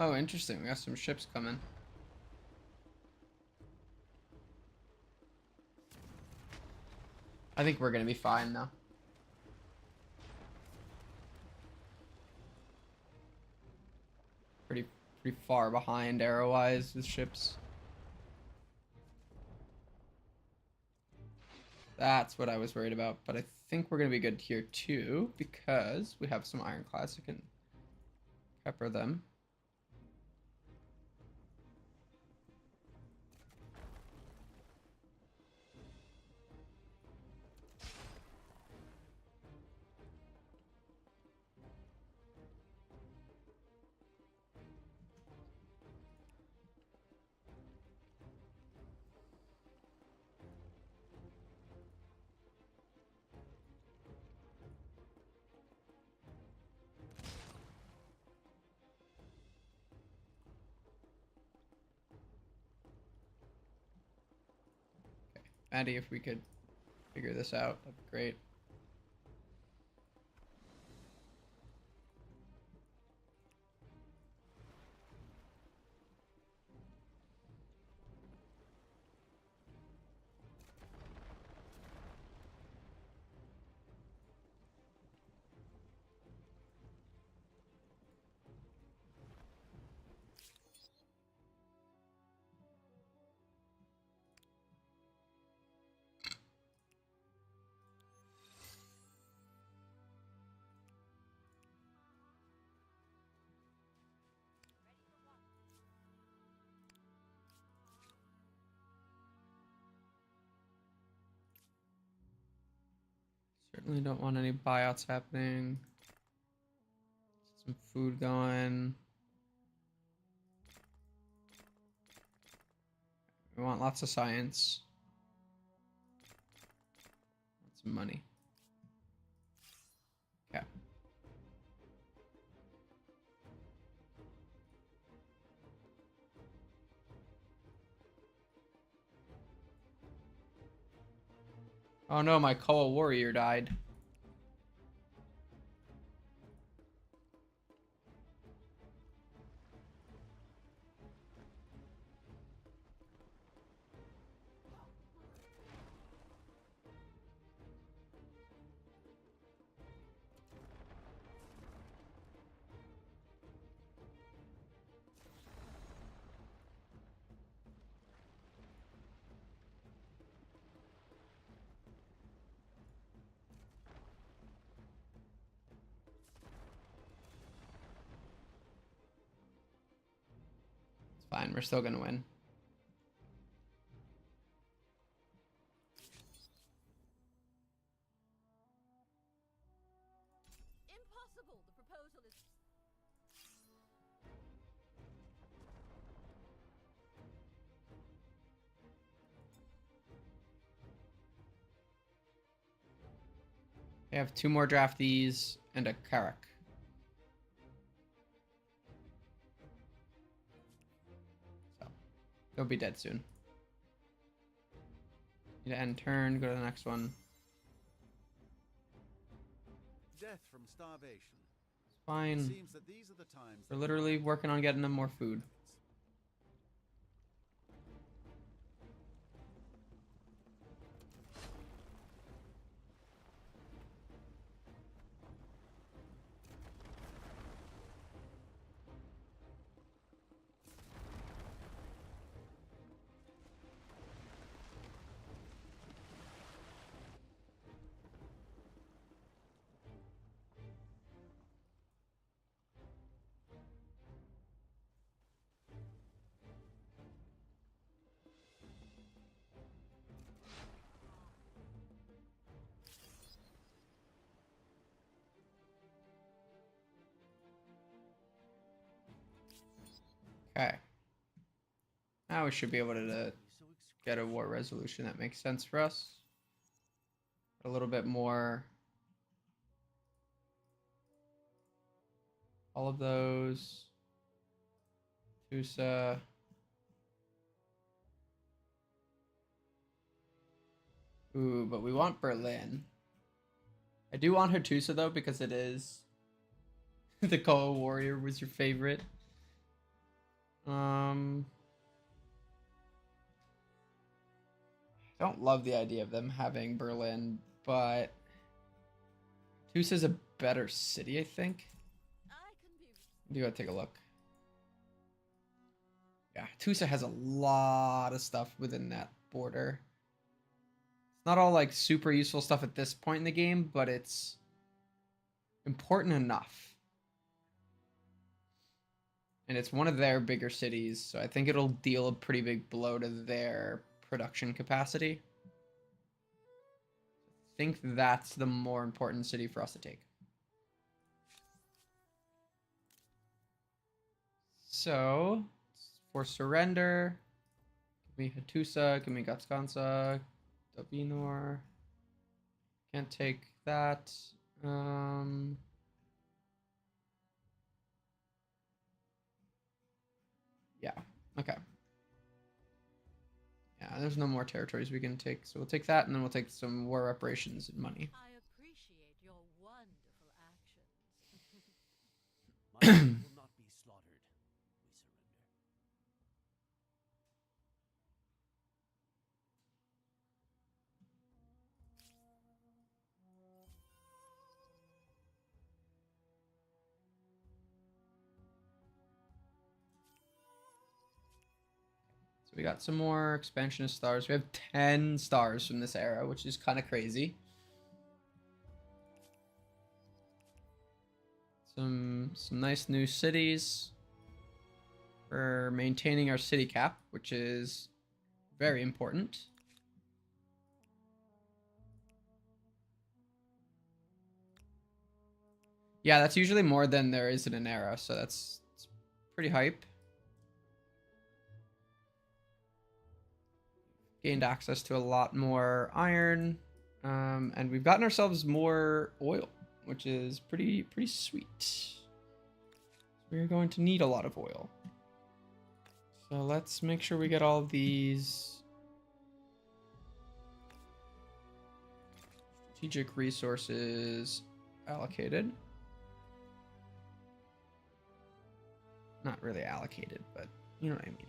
Oh, interesting. We got some ships coming. I think we're gonna be fine though. Pretty far behind arrow-wise with ships. That's what I was worried about, but I think we're gonna be good here too because we have some ironclads that can pepper them. Andy, if we could figure this out, that'd be great. Certainly don't want any buyouts happening. Some food going. We want lots of science. Lots of money. Yeah. Oh no, my Koa warrior died. It's fine, we're still gonna win. Impossible. The proposal is. I have 2 more draftees and a Carrack. So, they'll be dead soon. Need to end turn, go to the next one. Death from starvation. It's fine. Seems that these are the times We're literally working on getting them more food. Okay. Now we should be able to get a war resolution that makes sense for us. A little bit more. All of those. Tusa. Ooh, but we want Berlin. I do want Hattusa though because it is the Koa warrior was your favorite. I don't love the idea of them having Berlin, but Tusa's a better city, I think. I can be. You gotta take a look. Yeah, Tusa has a lot of stuff within that border. It's not all like super useful stuff at this point in the game, but it's important enough. And it's one of their bigger cities, so I think it'll deal a pretty big blow to their production capacity. I think that's the more important city for us to take. So, for surrender, give me Hattusa, give me Gatskansa, Dovinor. Can't take that. Yeah, okay. Yeah, there's no more territories we can take, so we'll take that, and then we'll take some war reparations and money. I appreciate your wonderful actions. My people will not be slaughtered. We surrender. So we got some more expansionist stars. We have 10 stars from this era, which is kind of crazy. Some nice new cities. We're maintaining our city cap, which is very important. Yeah, that's usually more than there is in an era, so that's pretty hype. Gained access to a lot more iron, and we've gotten ourselves more oil, which is pretty sweet. We're going to need a lot of oil. So let's make sure we get all of these strategic resources allocated. Not really allocated, but you know what I mean.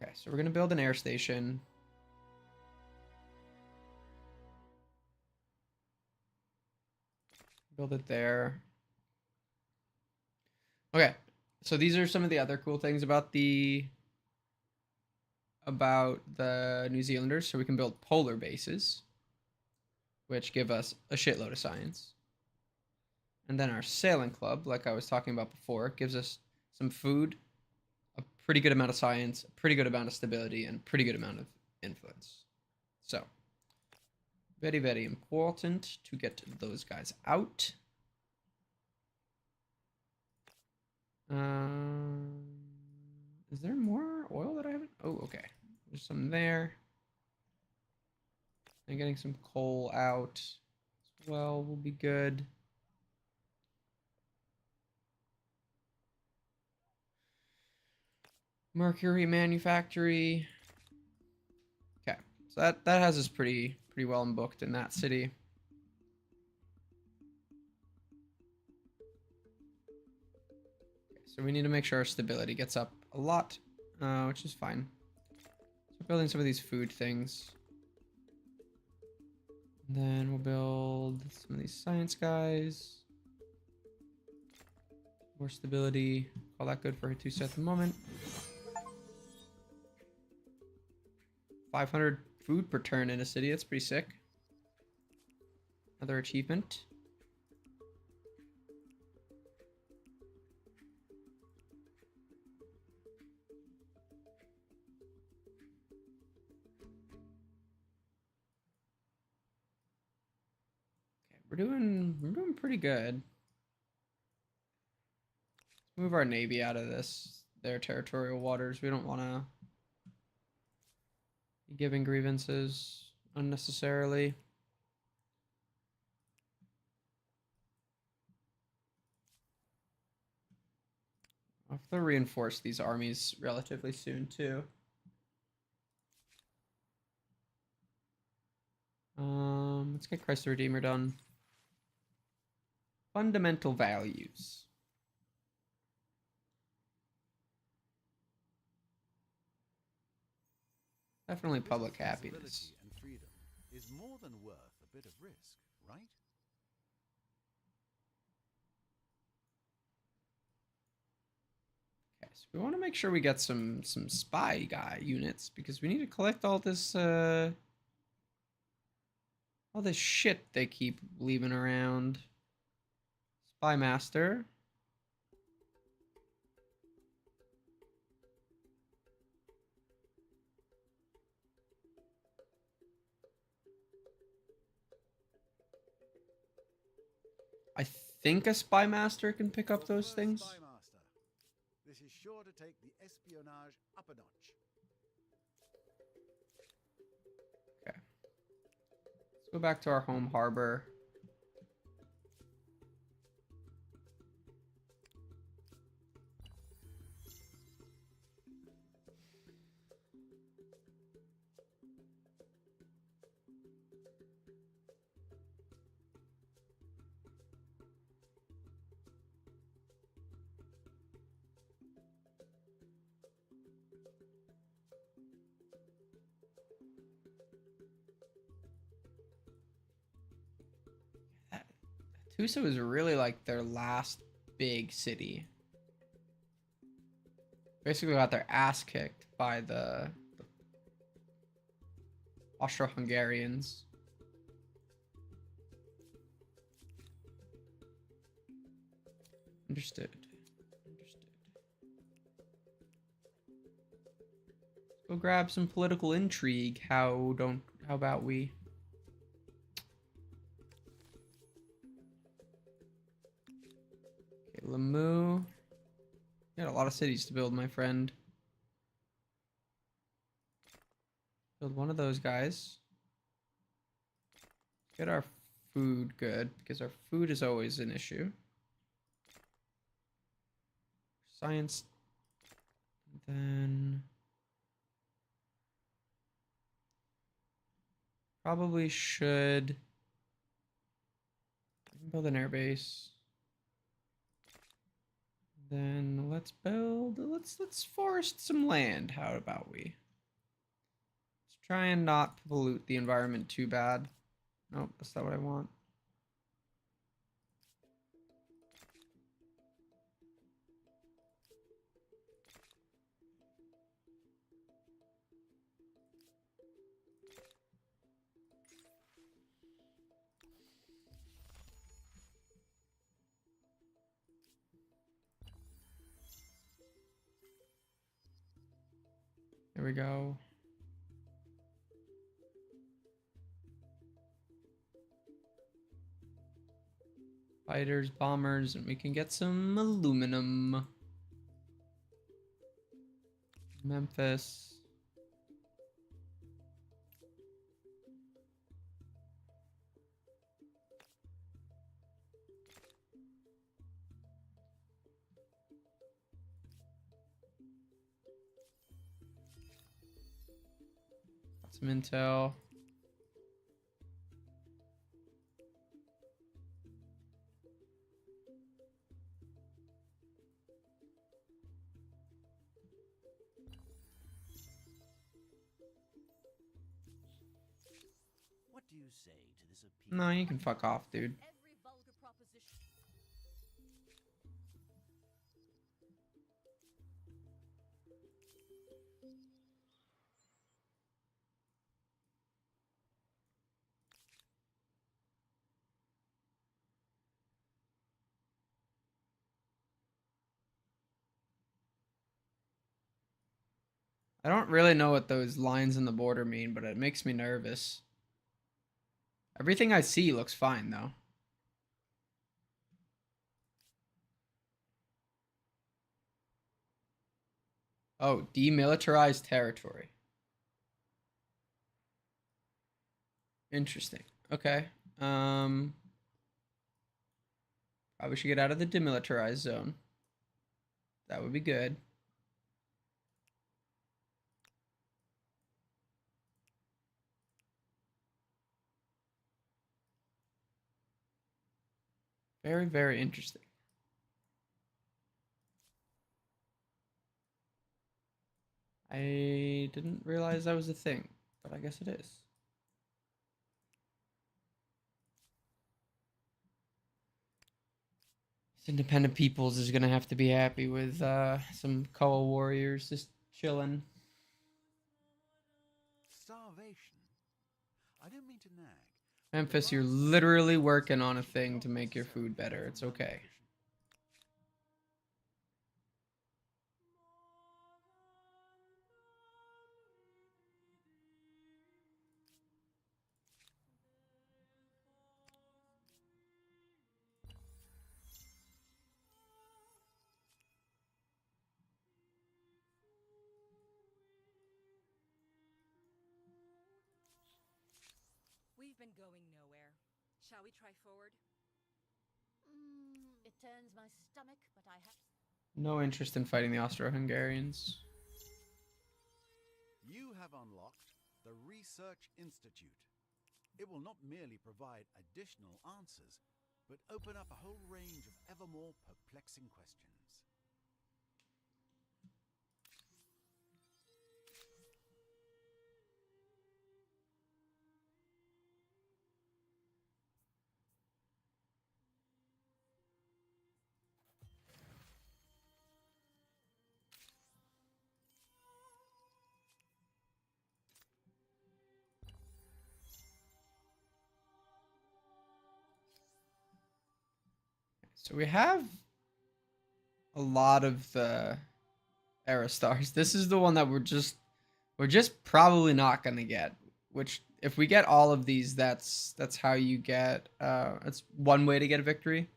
Okay, so we're gonna build an air station. Build it there. Okay, so these are some of the other cool things about the New Zealanders. So we can build polar bases, which give us a shitload of science. And then our sailing club, like I was talking about before, gives us some food, a pretty good amount of science, a pretty good amount of stability, and a pretty good amount of influence. So, very important to get those guys out. Is there more oil that I haven't? Oh, okay. There's some there. And getting some coal out as well will be good. Mercury manufactory. Okay, so that has us pretty well booked in that city. Okay, so we need to make sure our stability gets up a lot, which is fine. So building some of these food things. And then we'll build some of these science guys. More stability. All that good for Hattusa at the moment. 500 food per turn in a city. That's pretty sick. Another achievement. Okay, we're doing pretty good. Let's move our navy out of their territorial waters. We don't want to giving grievances unnecessarily. I'll have to reinforce these armies relatively soon too. Let's get Christ the Redeemer done. Fundamental values. Definitely This public responsibility happiness. and freedom is more than worth a bit of risk, right? Okay, so we want to make sure we get some spy guy units because we need to collect all this shit they keep leaving around. Spy master. I think a spy master can pick up Your those first things. spy master. This is sure to take the espionage up a notch. Okay. Let's go back to our home harbor. Tusa is really like their last big city. Basically got their ass kicked by the Austro-Hungarians. Understood. Understood. Let's go grab some political intrigue. How about we? Okay, Lamu. You got a lot of cities to build, my friend. Build one of those guys. Get our food good, because our food is always an issue. Science. Then probably should build an airbase. Then let's forest some land. How about we? Let's try and not pollute the environment too bad. Nope, that's not what I want. There we go. Fighters, bombers, and we can get some aluminum. Memphis. Got some intel. What do you say to this appeal? No, you can fuck off, dude. Every vulgar proposition. I don't really know what those lines in the border mean, but it makes me nervous. Everything I see looks fine, though. Oh, demilitarized territory. Interesting. Okay. Probably should get out of the demilitarized zone. That would be good. Very, very interesting. I didn't realize that was a thing, but I guess it is. Independent peoples is gonna have to be happy with some Koa warriors just chilling. Starvation? I don't mean to nag. Memphis, you're literally working on a thing to make your food better. It's okay. We've been going nowhere. Shall we try forward? It turns my stomach, but I have. No interest in fighting the Austro-Hungarians. You have unlocked the Research Institute. It will not merely provide additional answers, but open up a whole range of ever more perplexing questions. So we have a lot of the era stars. This is the one that we're just probably not gonna get. Which if we get all of these, that's how you get that's one way to get a victory.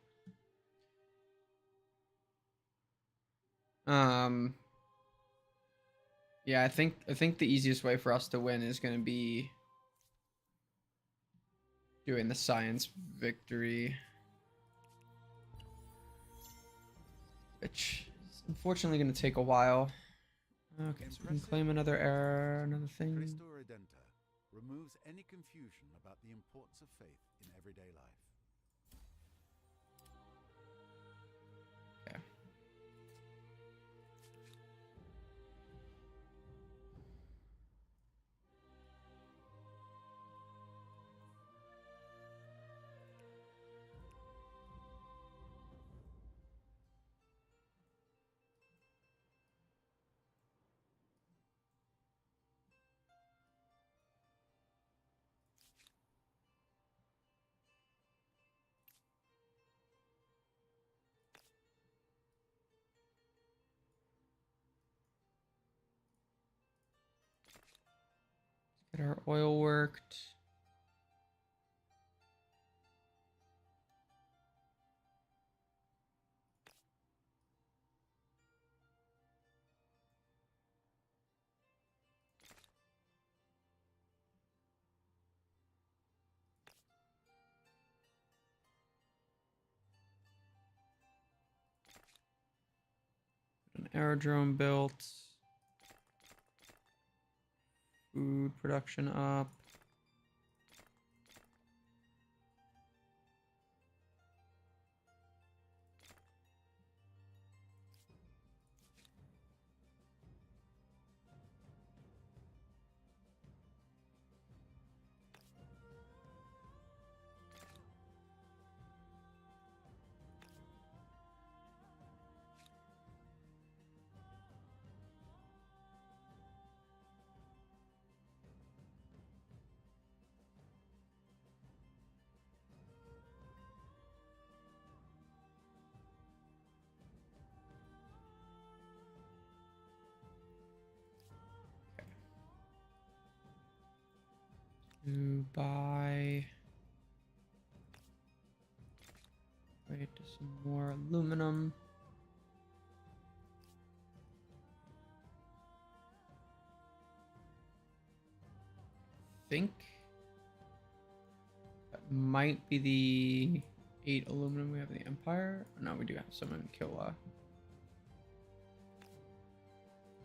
Yeah, I think the easiest way for us to win is gonna be doing the science victory. Which is unfortunately going to take a while. Okay, so we can claim another error, another thing. Christo Redenta removes any confusion about the importance of faith in everyday life. Okay. Get our oil worked. An aerodrome built. Food production up. To buy. Wait, some more aluminum. Think that might be the 8 aluminum we have in the Empire. No, we do have some in Killa.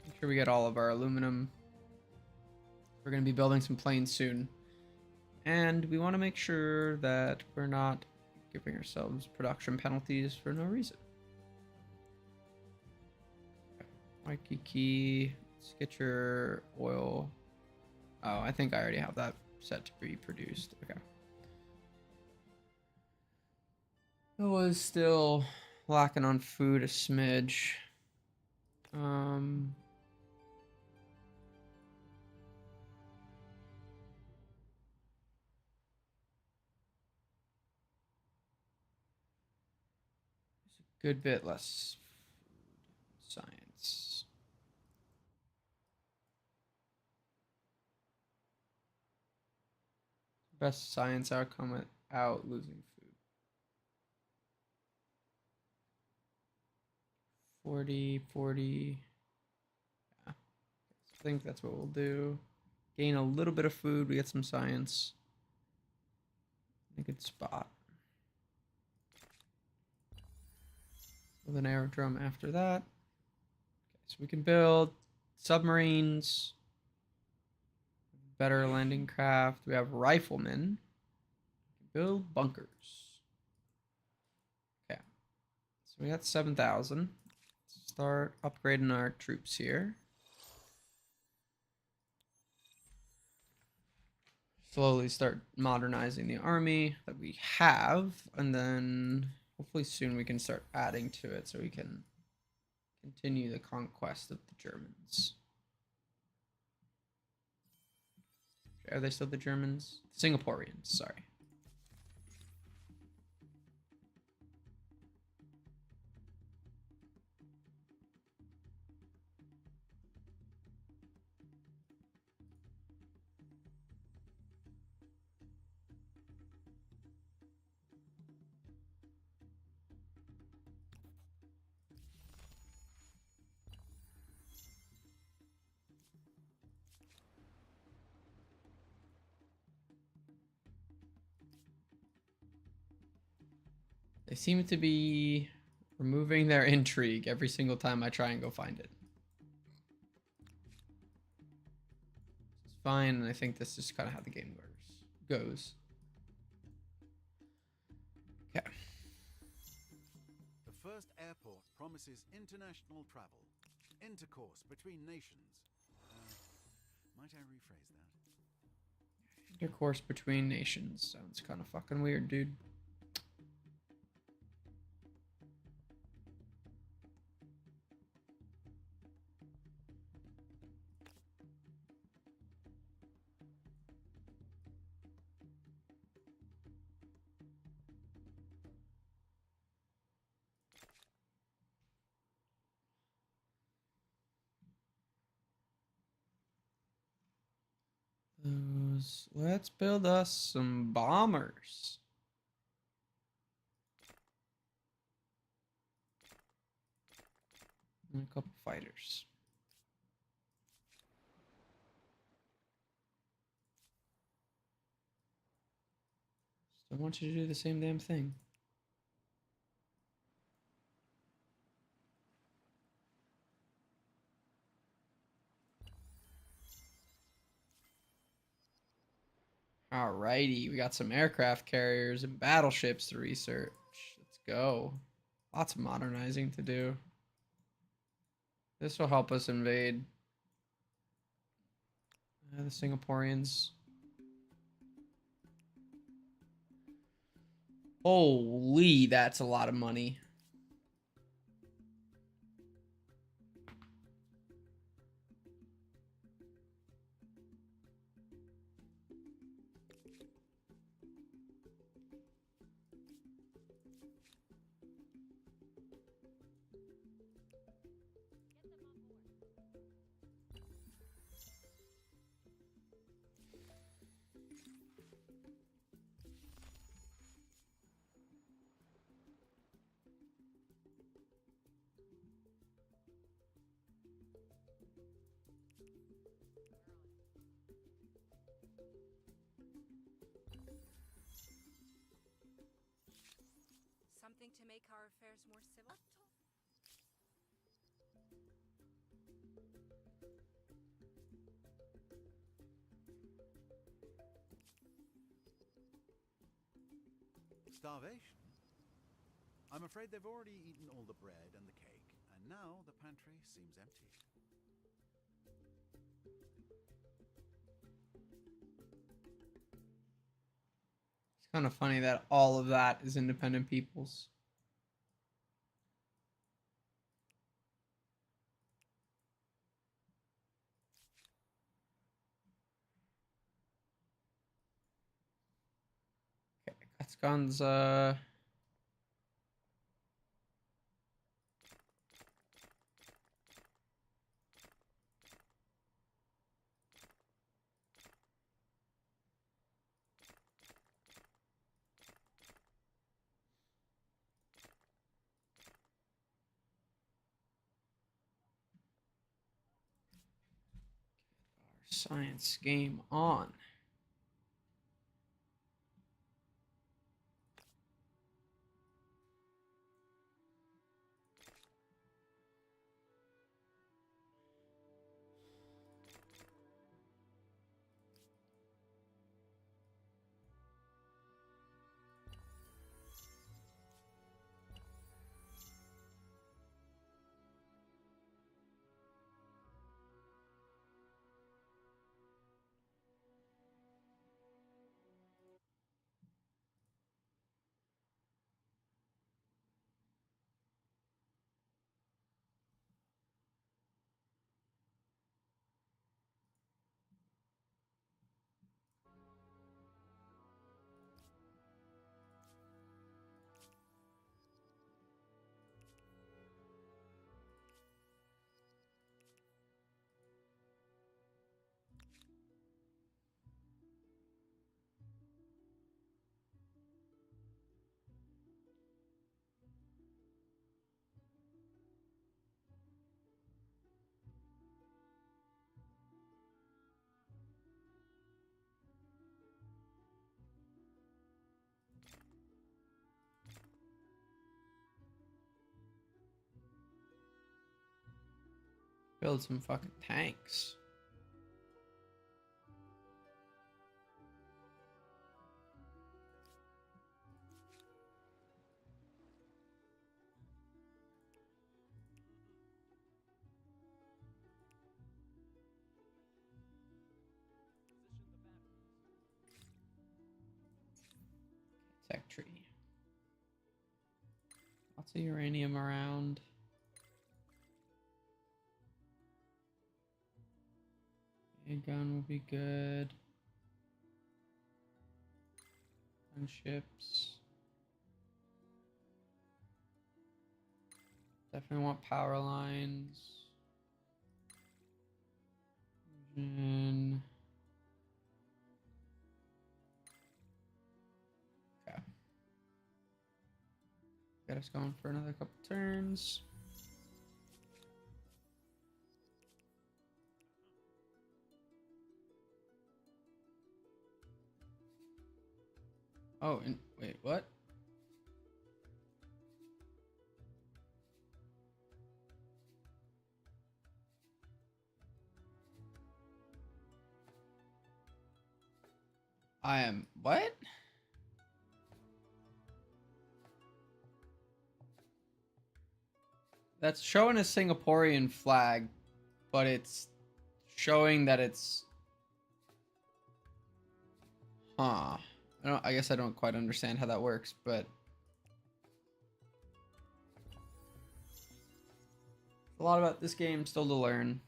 Make sure we get all of our aluminum. We're going to be building some planes soon. And we want to make sure that we're not giving ourselves production penalties for no reason. Waikiki. Let's get your oil. Oh, I think I already have that set to be produced. Okay. I was still lacking on food a smidge. Good bit less science. Best science outcome without losing food. 40, 40. Yeah. I think that's what we'll do. Gain a little bit of food. We get some science. A good spot. With an aerodrome after that. Okay, so we can build submarines. Better landing craft. We have riflemen. Build bunkers. Okay. So we got 7,000. Start upgrading our troops here. Slowly start modernizing the army that we have, and then hopefully soon we can start adding to it so we can continue the conquest of the Germans. Are they still the Germans? Singaporeans, sorry. They seem to be removing their intrigue every single time I try and go find it. It's fine, and I think this is kind of how the game goes. Okay. The first airport promises international travel, intercourse between nations. Might I rephrase that? Intercourse between nations sounds kind of fucking weird, dude. Let's build us some bombers. And a couple fighters. Still want you to do the same damn thing. Alrighty, we got some aircraft carriers and battleships to research. Let's go. Lots of modernizing to do. This will help us invade the Singaporeans. Holy, that's a lot of money. Something to make our affairs more civil? Starvation? I'm afraid they've already eaten all the bread and the cake, and now the pantry seems empty. Kind of funny that all of that is independent peoples. Okay, that's guns. Science game on. Build some fucking tanks. Tech tree. Lots of uranium around. A gun would be good. Gunships. Definitely want power lines. And okay. Got us going for another couple turns. Oh, and wait, what? I am what? That's showing a Singaporean flag, but it's showing that it's I guess I don't quite understand how that works, but a lot about this game still to learn.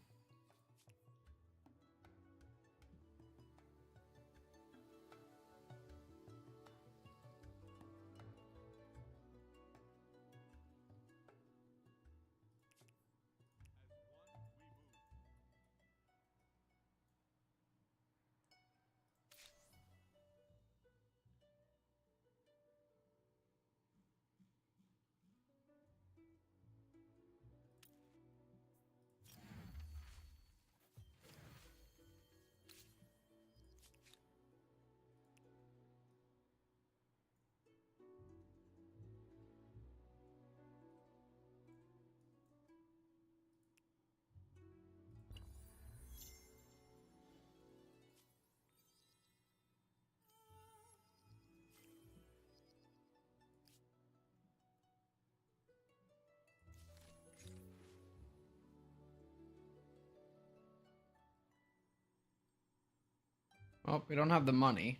Well, we don't have the money.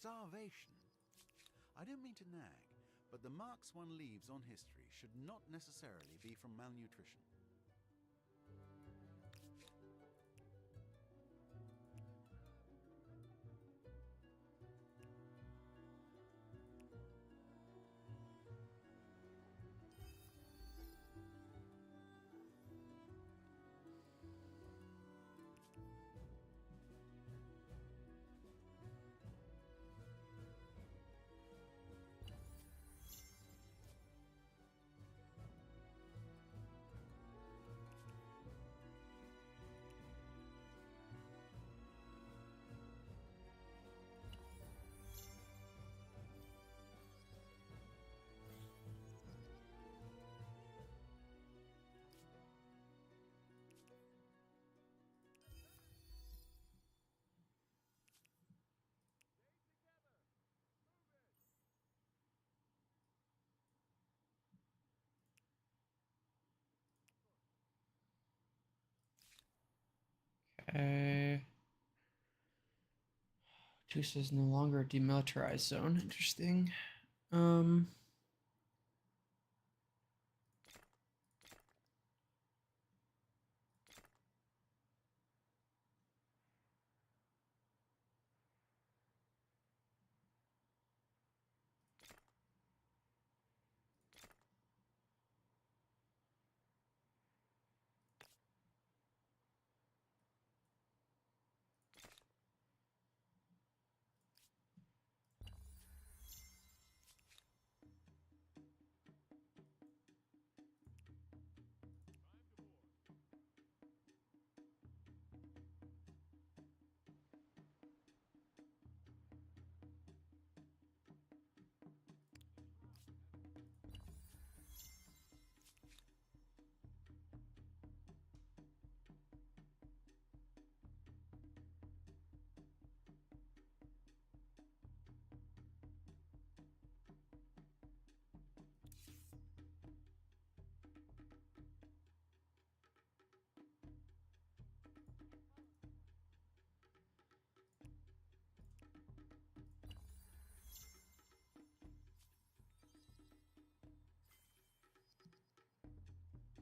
Starvation. I don't mean to nag, but the marks one leaves on history should not necessarily be from malnutrition. Okay. Juice is no longer a demilitarized zone. Interesting. Um.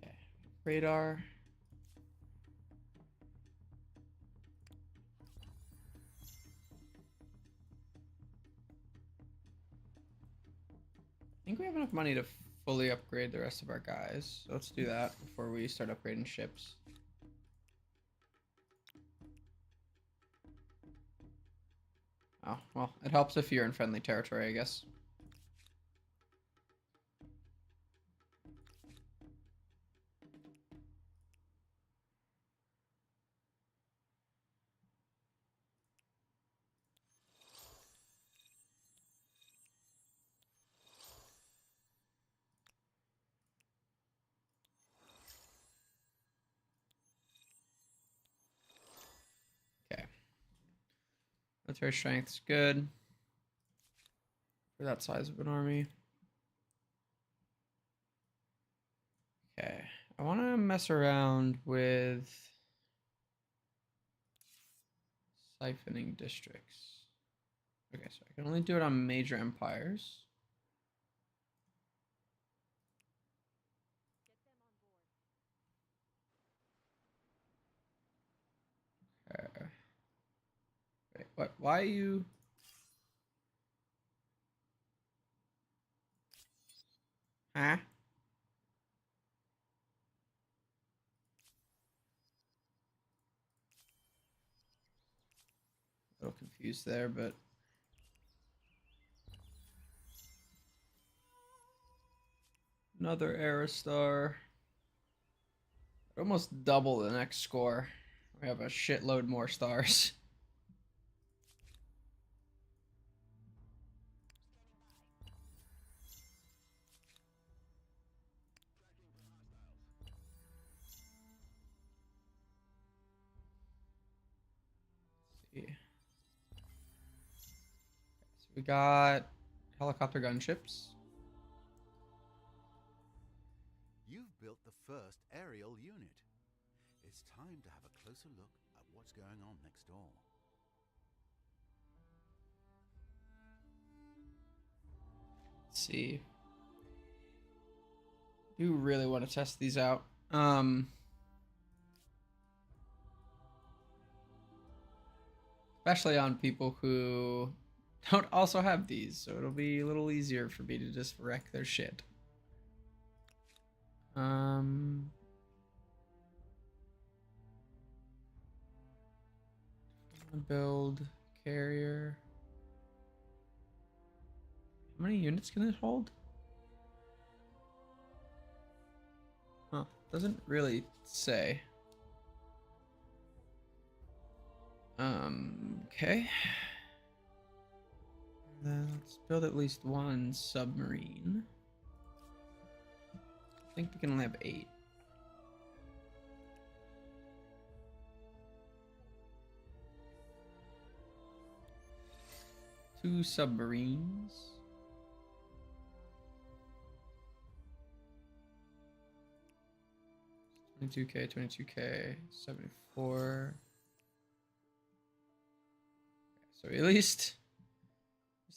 Okay. Radar. I think we have enough money to fully upgrade the rest of our guys. So let's do that before we start upgrading ships. Oh, well, it helps if you're in friendly territory, I guess. Okay. Military strength's good for that size of an army. Okay. I want to mess around with siphoning districts. Okay, so I can only do it on major empires. Okay. Wait, what? Why are you? Huh? A little confused there, but another era star. Almost double the next score. We have a shitload more stars. Let's see. So we got helicopter gunships. You've built the first aerial unit. It's time to have a closer look at what's going on next door. Let's see. Do really want to test these out. Especially on people who don't also have these, so it'll be a little easier for me to just wreck their shit. Build carrier. How many units can it hold? Huh, doesn't really say. Okay. Then let's build at least one submarine. I think we can only have 8. Two submarines. $22K, $22K, 74. So at least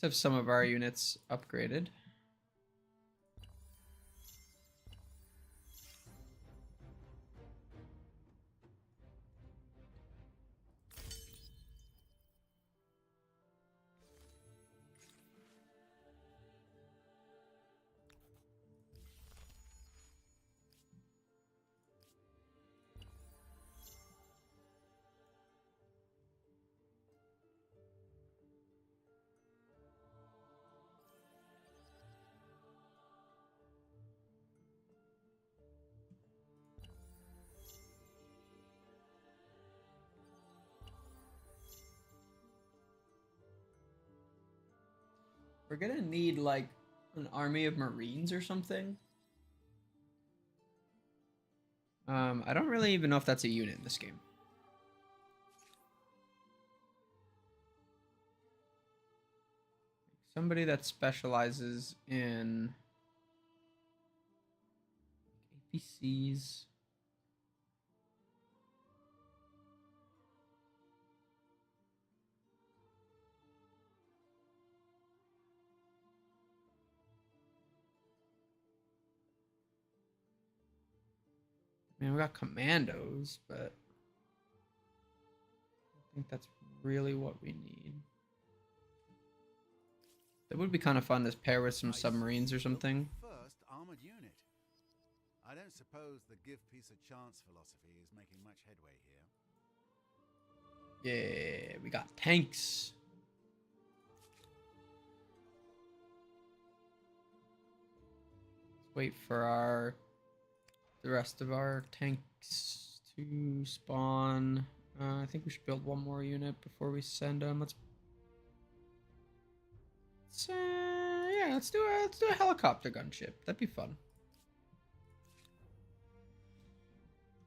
have some of our units upgraded. We're gonna need like an army of Marines or something. I don't really even know if that's a unit in this game. Somebody that specializes in APCs. I mean, we got commandos, but I think that's really what we need. That would be kind of fun to pair with some submarines or something. First armored unit. I don't suppose the give peace a chance philosophy is making much headway here. Yeah, we got tanks. Let's wait for the rest of our tanks to spawn. I think we should build one more unit before we send them. Let's do a helicopter gunship. That'd be fun.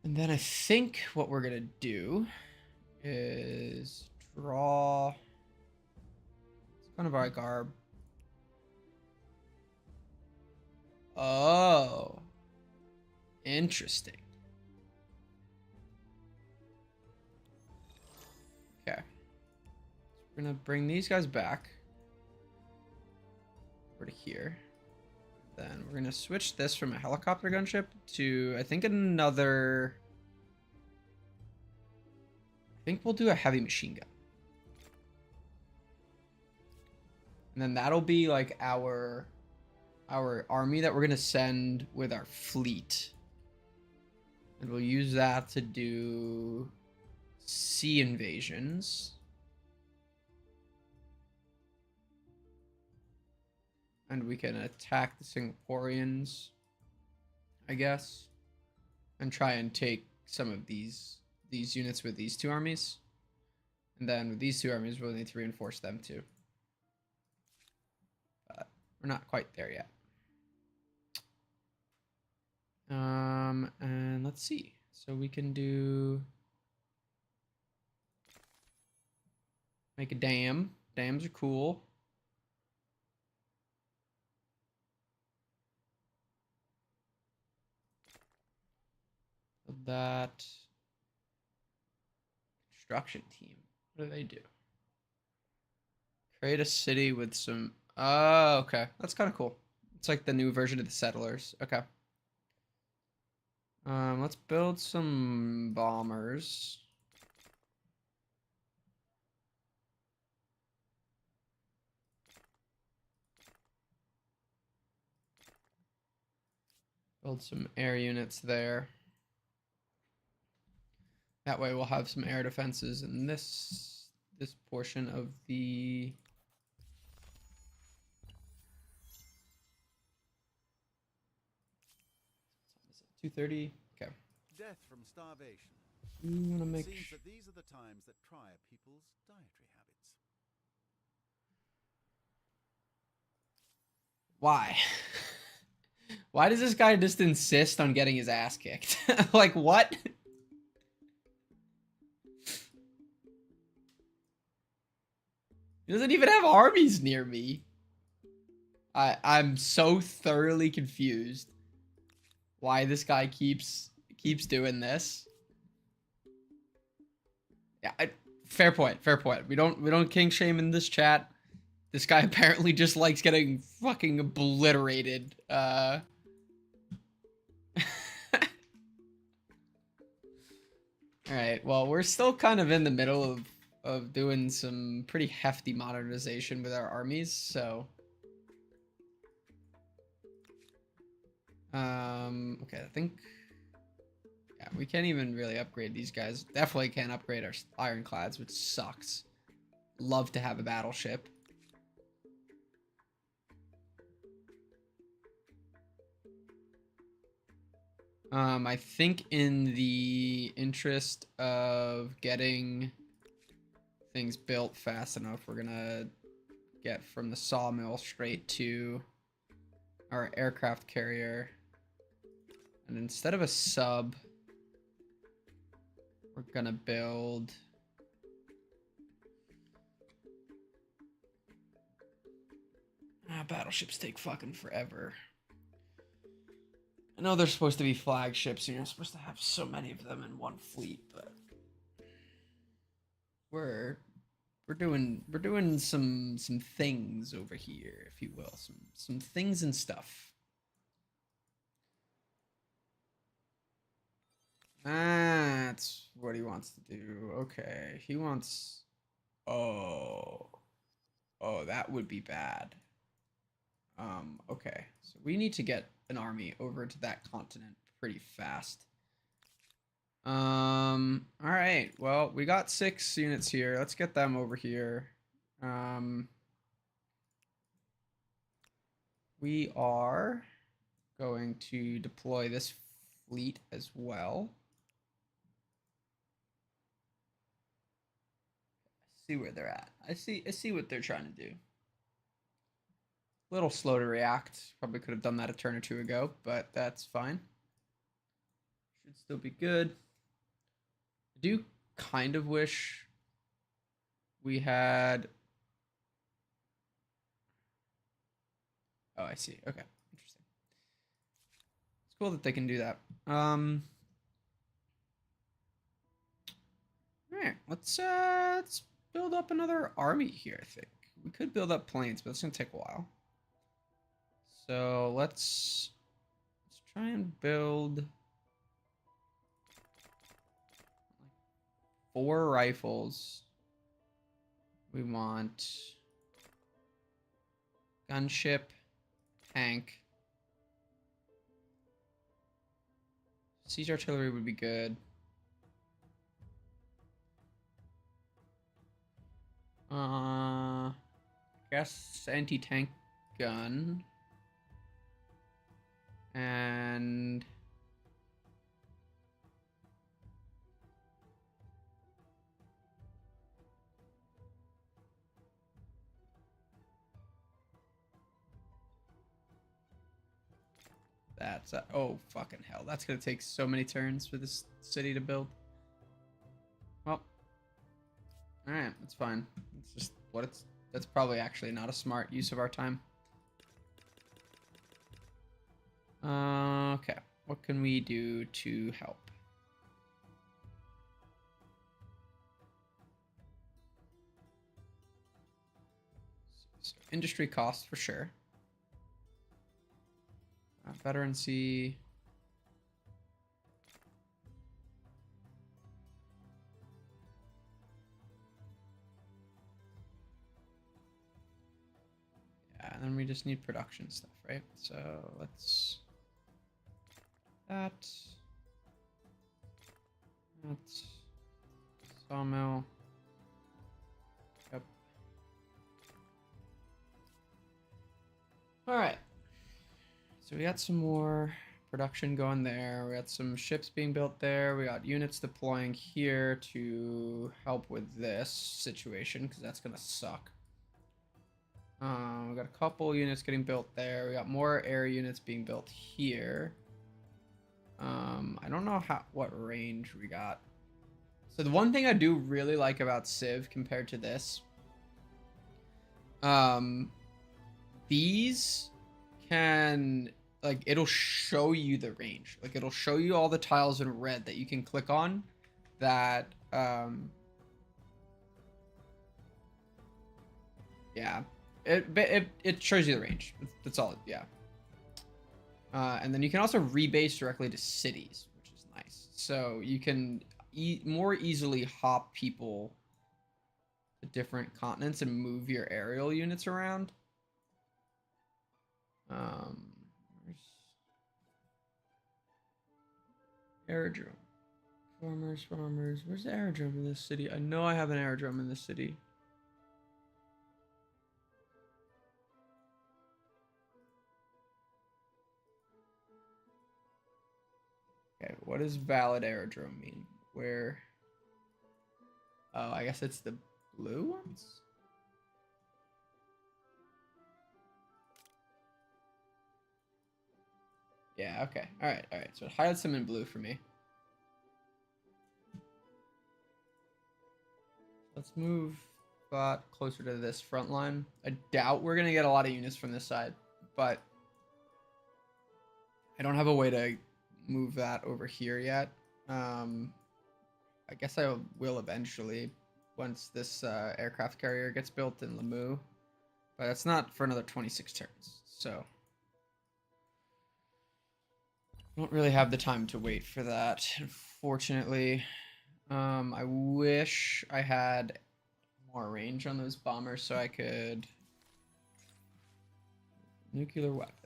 And then I think what we're gonna do is draw. It's kind of our garb. Oh, interesting. Okay, so we're gonna bring these guys back over to here. Then we're gonna switch this from a helicopter gunship to I think another. I think we'll do a heavy machine gun. And then that'll be like our army that we're gonna send with our fleet. And we'll use that to do sea invasions. And we can attack the Singaporeans, I guess, and try and take some of these units with these two armies. And then with these two armies, we'll need to reinforce them too. But we're not quite there yet. And let's see. So we can make a dam. Dams are cool. That construction team. What do they do? Create a city with some. Oh, okay. That's kind of cool. It's like the new version of the settlers. Okay. Let's build some bombers. Build some air units there. That way we'll have some air defenses in this portion of the 230. Okay. Death from starvation. We want to It make seems that these are the times that try a people's dietary habits. why? Why does this guy just insist on getting his ass kicked? Like what? He doesn't even have armies near me. I'm so thoroughly confused why this guy keeps doing this. Yeah, fair point. Fair point. We don't king shame in this chat. This guy apparently just likes getting fucking obliterated. All right. Well, we're still kind of in the middle of doing some pretty hefty modernization with our armies, so okay, I think yeah, we can't even really upgrade these guys. Definitely can't upgrade our ironclads, which sucks. Love to have a battleship. I think in the interest of getting things built fast enough, we're gonna get from the sawmill straight to our aircraft carrier. And instead of a sub, we're gonna build battleships take fucking forever. I know they're supposed to be flagships, and you're supposed to have so many of them in one fleet, but we're doing some things over here, if you will, some things and stuff. That's what he wants to do. Okay, he wants. Oh, that would be bad. Okay, so we need to get an army over to that continent pretty fast. All right. Well, we got 6 units here. Let's get them over here. We are going to deploy this fleet as well. See where they're at. I see what they're trying to do. A little slow to react. Probably could have done that a turn or two ago, but that's fine. Should still be good. I do kind of wish we had. Oh, I see. Okay, interesting. It's cool that they can do that. All right, let's build up another army here. I think we could build up planes, but it's gonna take a while. So let's try and build 4 rifles. We want gunship, tank, siege artillery would be good. I guess anti-tank gun. And that's oh fucking hell. That's gonna take so many turns for this city to build. Well, alright, that's fine. It's just what it's that's probably actually not a smart use of our time. Okay, what can we do to help? So industry costs for sure. Veterancy. Yeah, and then we just need production stuff, right? So let's that. That's sawmill. Yep. All right. So we got some more production going there. We got some ships being built there. We got units deploying here to help with this situation because that's gonna suck. We got a couple units getting built there. We got more air units being built here. I don't know what range we got. So the one thing I do really like about Civ compared to this, these can, like, it'll show you the range. Like, it'll show you all the tiles in red that you can click on that, yeah, it shows you the range. That's all, yeah. And then you can also rebase directly to cities, which is nice. So you can more easily hop people to different continents and move your aerial units around. Where's aerodrome? Farmers. Where's the aerodrome in this city? I know I have an aerodrome in this city. Okay, what does valid aerodrome mean? Where? Oh, I guess it's the blue ones? Yeah, okay. Alright. So it highlights them in blue for me. Let's move closer to this front line. I doubt we're going to get a lot of units from this side, but I don't have a way to move that over here yet. I guess I will eventually once this aircraft carrier gets built in Lamu, but it's not for another 26 turns, so I don't really have the time to wait for that, unfortunately. I wish I had more range on those bombers so I could nuclear weapons.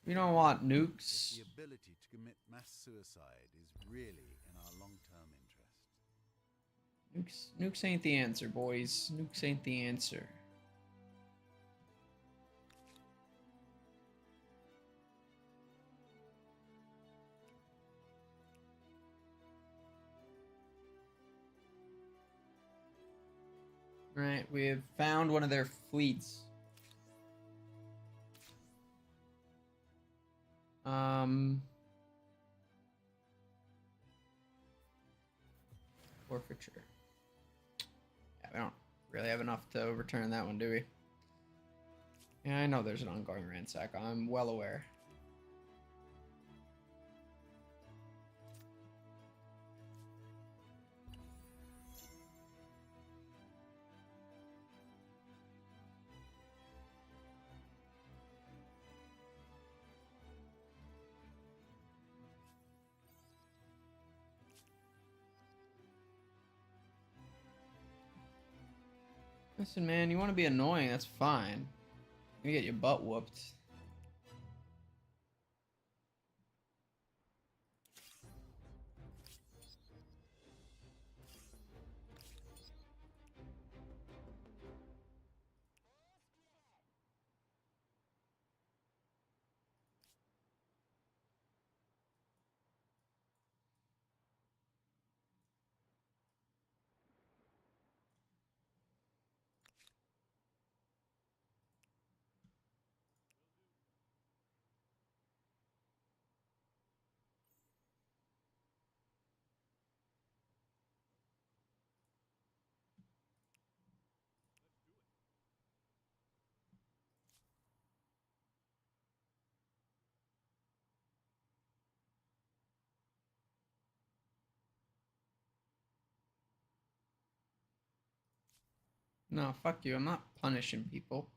We don't want nukes. The ability to commit mass suicide is really in our long-term interest. Nukes ain't the answer, boys. Nukes ain't the answer. Right, we have found one of their fleets. Forfeiture. Yeah, we don't really have enough to overturn that one, do we? Yeah, I know there's an ongoing ransack. I'm well aware. Listen, man, you want to be annoying, that's fine. You get your butt whooped. No, fuck you. I'm not punishing people.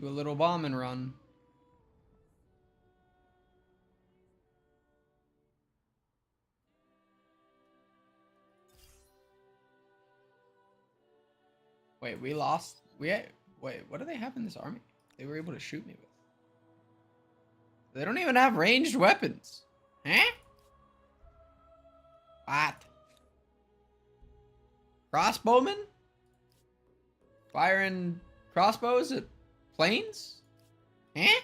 Do a little bomb and run. Wait, we lost. Wait, what do they have in this army? They were able to shoot me with. They don't even have ranged weapons. Huh? What? Crossbowmen? Firing crossbows at planes? Huh?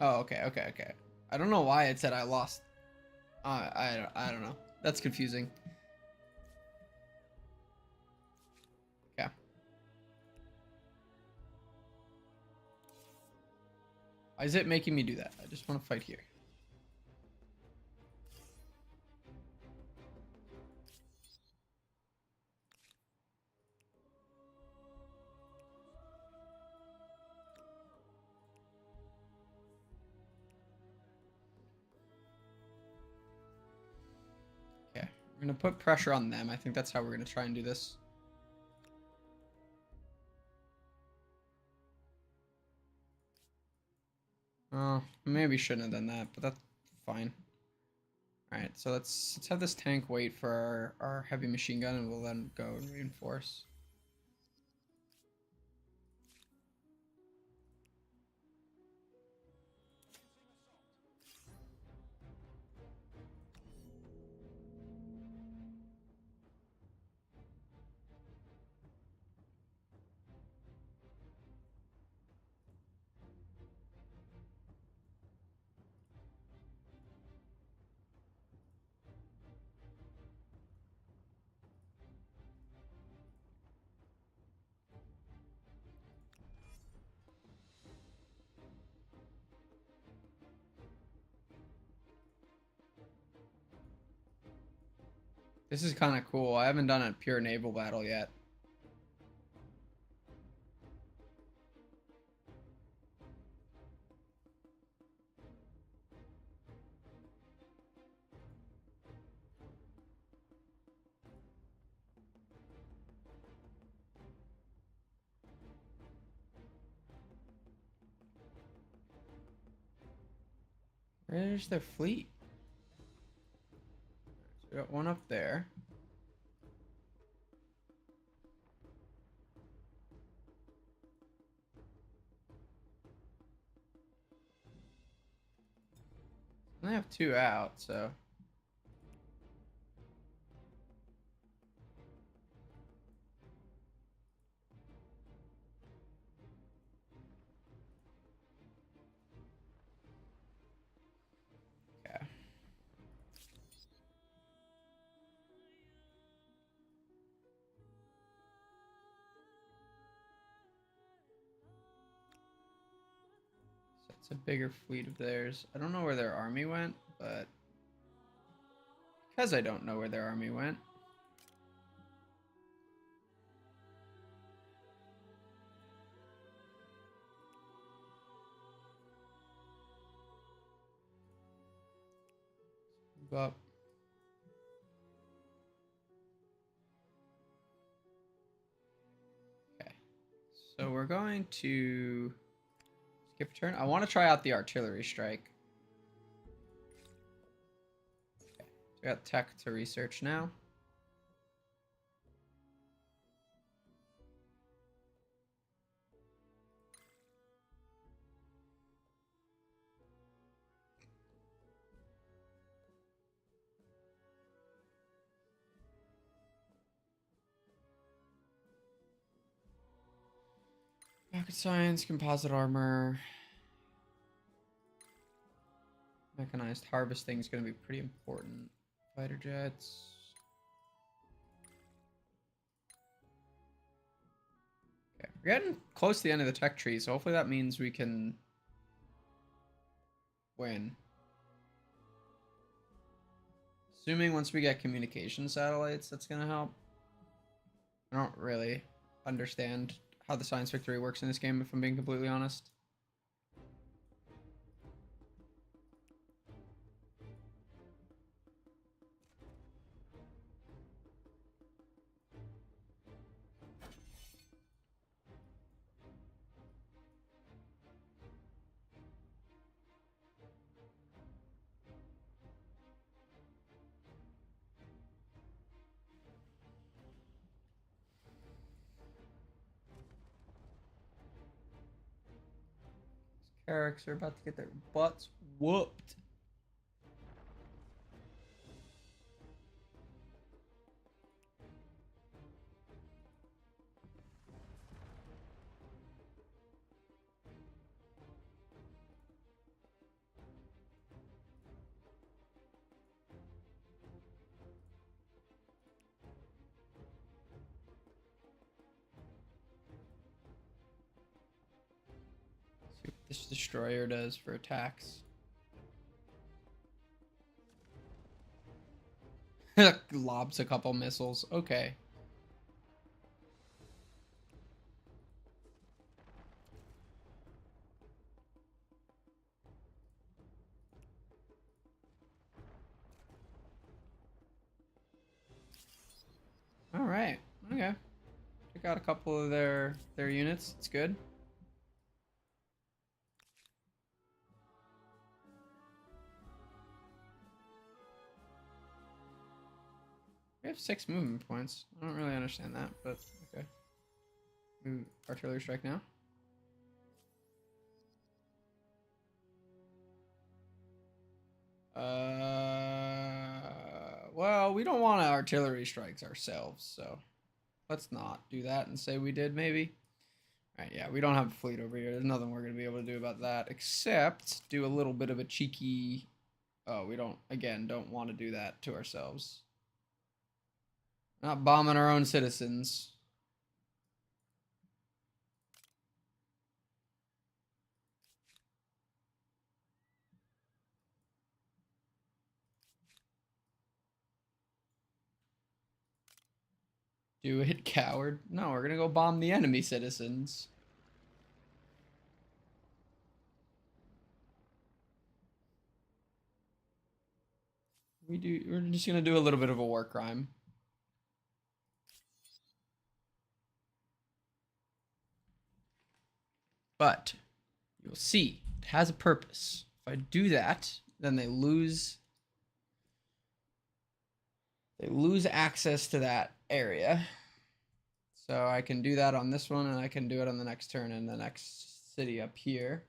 Oh, okay. I don't know why it said I lost. I don't know. That's confusing. Okay. Why is it making me do that? I just want to fight here. Okay. We're going to put pressure on them. I think that's how we're going to try and do this. Oh, maybe shouldn't have done that, but that's fine. Alright, so let's have this tank wait for our heavy machine gun and we'll then go and reinforce. This is kind of cool. I haven't done a pure naval battle yet. Where's their fleet? So we got one up there. I have two out, so. Okay. So it's a bigger fleet of theirs. I don't know where their army went, but because I don't know where their army went. Move up. Okay. So we're going to skip a turn. I want to try out the artillery strike. Okay. So we got tech to research now. Rocket science, composite armor. Mechanized harvesting is going to be pretty important Fighter jets. Okay, we're getting close to the end of the tech tree, so hopefully that means we can win. Assuming once we get communication satellites, that's gonna help. I don't really understand how the science victory works in this game, if I'm being completely honest. Carracks are about to get their butts whooped. See what this destroyer does for attacks. Lobs a couple missiles. Okay. All right. Okay. Took out a couple of their units. It's good. We have 6 movement points. I don't really understand that, but okay. Artillery strike now. Well, we don't want to artillery strikes ourselves, so let's not do that and say we did, maybe. All right, yeah, we don't have a fleet over here. There's nothing we're going to be able to do about that, except do a little bit of a cheeky... Oh, we don't want to do that to ourselves. Not bombing our own citizens. Do it, coward. No, we're gonna go bomb the enemy citizens. We're just gonna do a little bit of a war crime. But you'll see it has a purpose. If I do that, then they lose access to that area. So I can do that on this one, and I can do it on the next turn in the next city up here.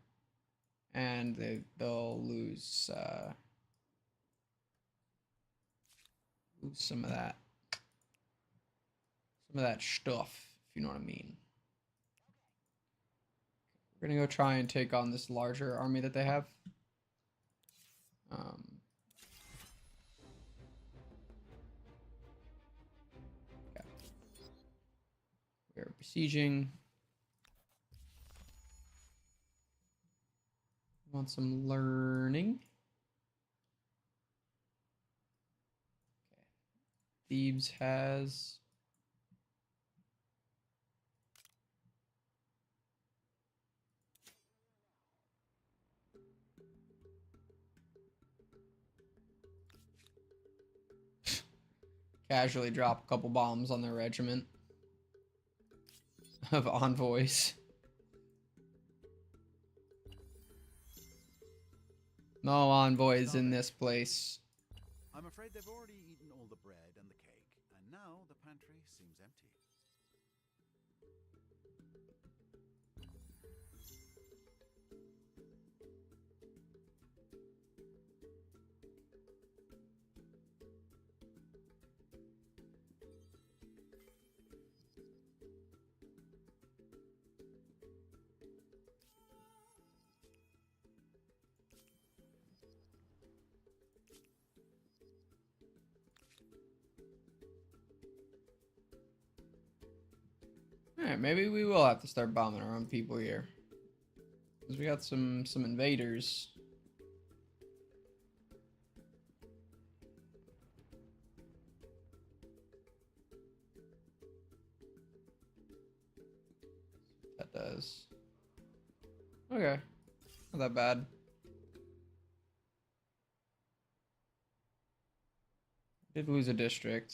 And they'll lose some of that stuff, if you know what I mean. We're gonna go try and take on this larger army that they have. Yeah. We're besieging. Want some learning. Okay. Thebes has casually drop a couple bombs on their regiment of envoys. No envoys in this place. I'm afraid they've already eaten all the bread and the cake, and now the pantry seems empty. Alright, maybe we will have to start bombing our own people here. Because we got some invaders. That does. Okay. Not that bad. Did lose a district.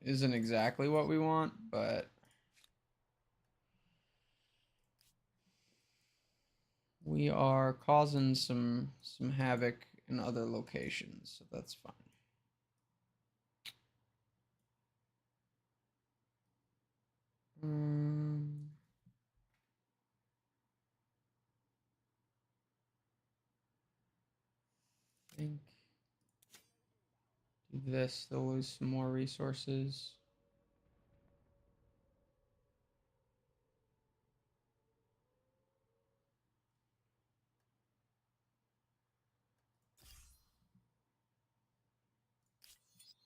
Isn't exactly what we want, but we are causing some havoc in other locations, so that's fine. I think do this, they'll lose some more resources.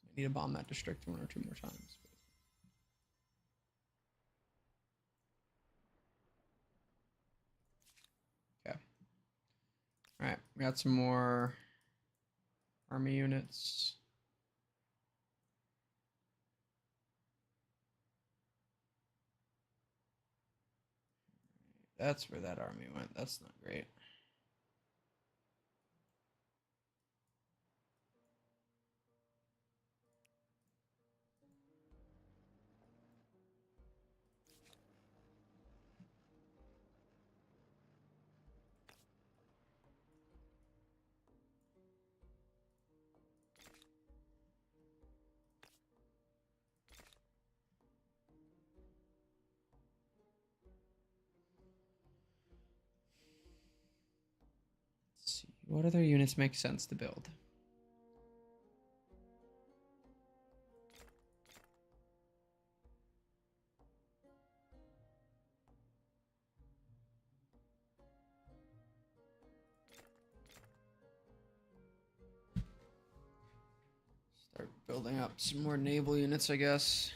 I need to bomb that district 1 or 2 more times. Okay. All right, we got some more army units. That's where that army went. That's not great. Let's see. What other units make sense to build? Start building up some more naval units, I guess.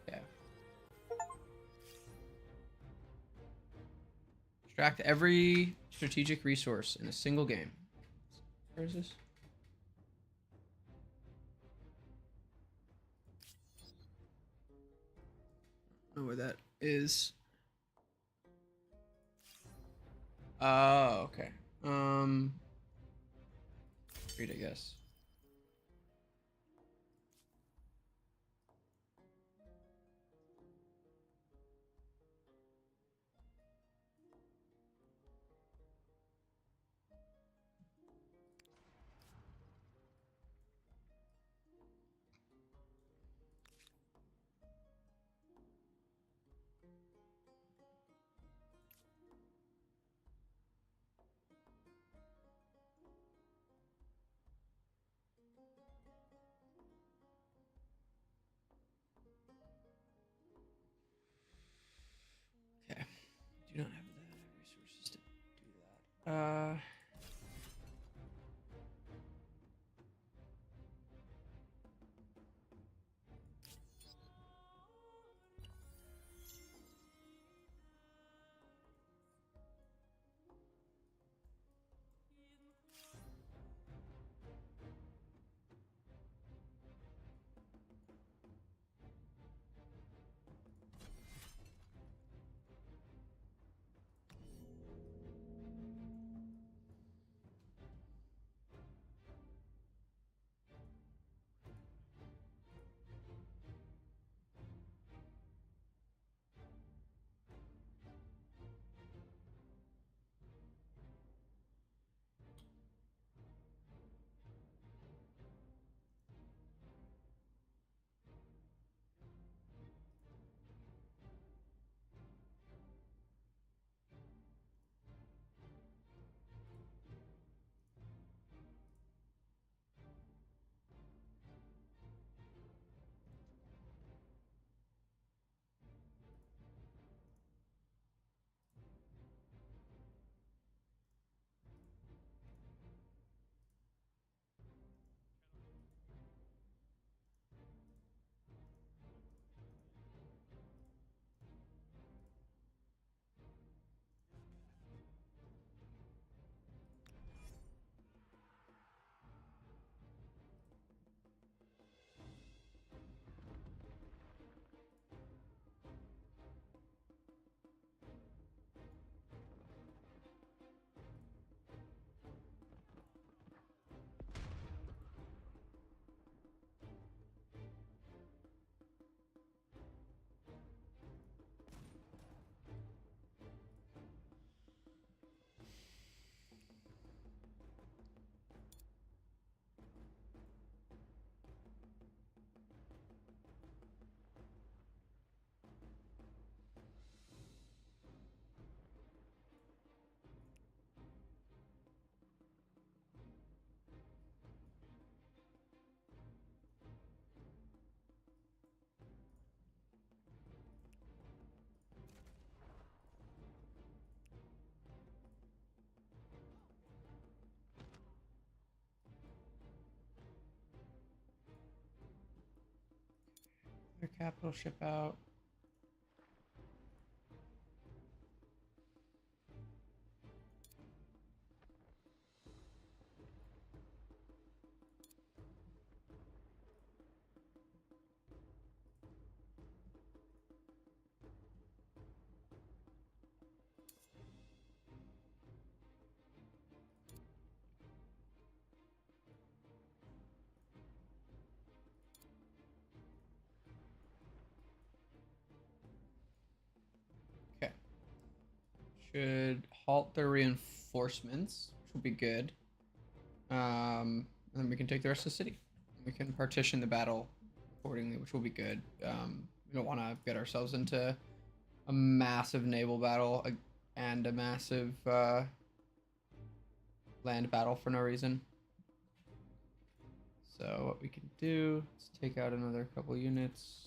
Yeah. Extract every strategic resource in a single game. Where is this? I don't know where that is. Oh, okay. Read, I guess. Their capital ship out. Okay. Should halt their reinforcements, which will be good. And then we can take the rest of the city. We can partition the battle accordingly, which will be good. We don't want to get ourselves into a massive naval battle and a massive land battle for no reason. So what we can do, let's take out another couple units.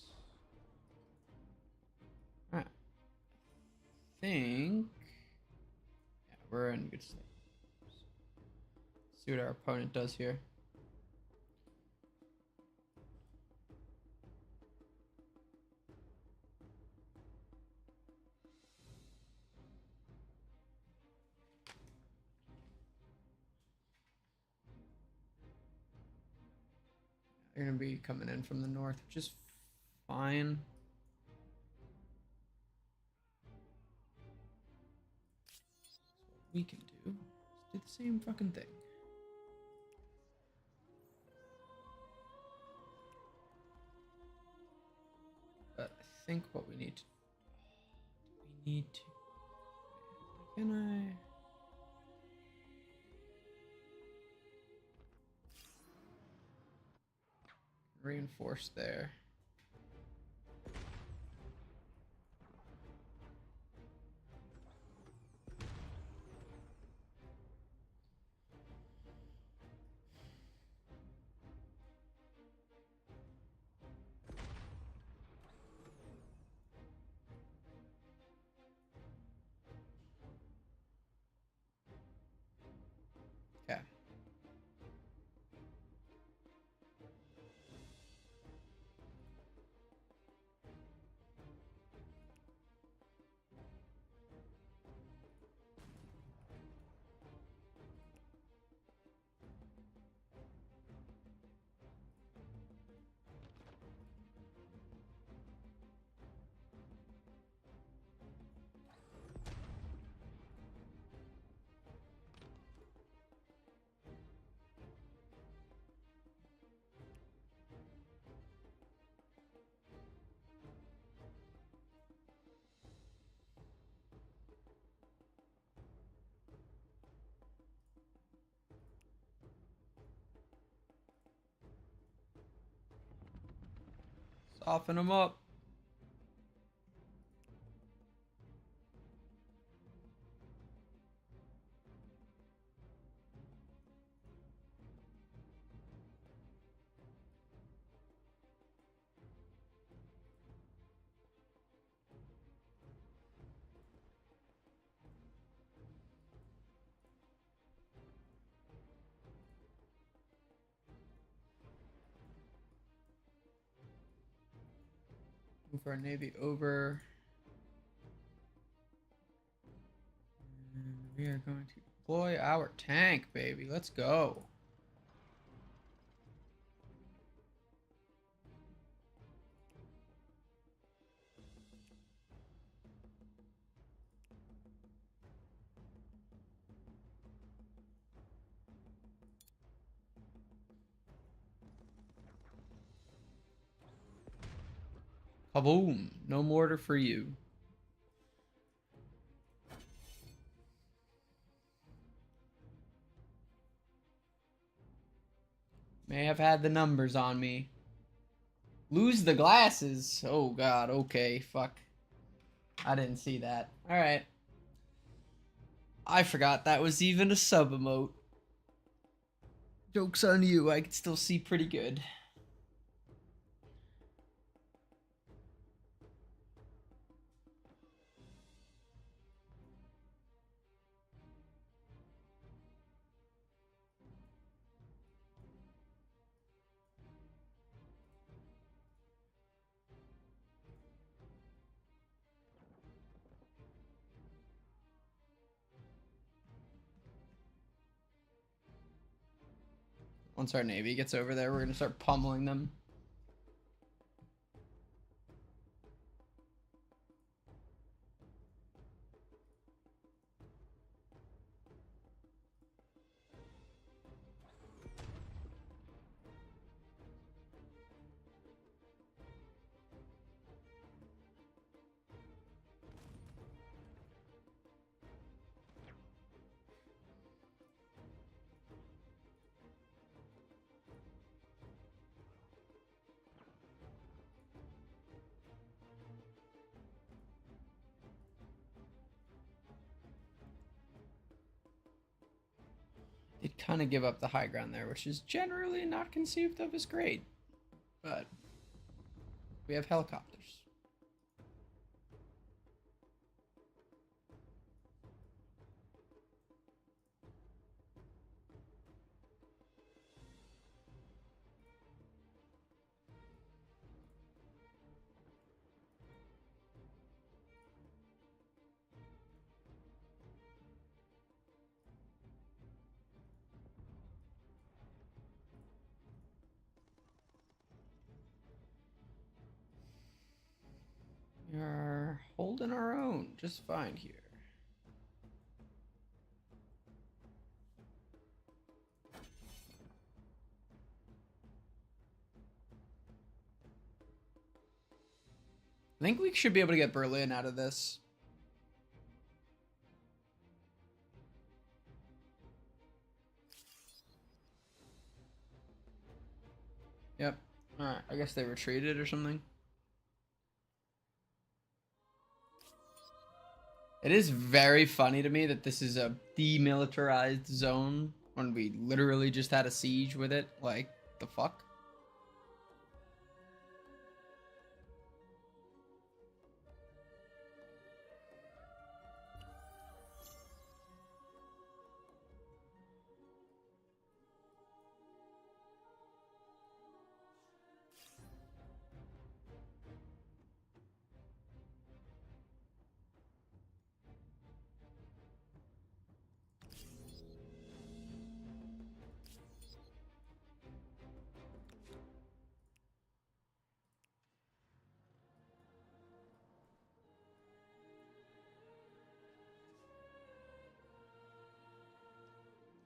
Alright. I think yeah, we're in good state. See what our opponent does here. They're gonna be coming in from the north, which is fine. So what we can do is do the same fucking thing. But I think what we need to can I reinforce there? Okay. Soften them up. Move our navy over. And we are going to deploy our tank, baby. Let's go. Kaboom. No mortar for you. May have had the numbers on me. Lose the glasses. Oh god, okay, fuck. I didn't see that. Alright. I forgot that was even a sub emote. Joke's on you, I can still see pretty good. Once our navy gets over there, we're gonna start pummeling them. They'd kind of give up the high ground there, which is generally not conceived of as great. But we have helicopters. We are holding our own just fine here. I think we should be able to get Berlin out of this. Yep. Alright, I guess they retreated or something. It is very funny to me that this is a demilitarized zone when we literally just had a siege with it. Like, the fuck?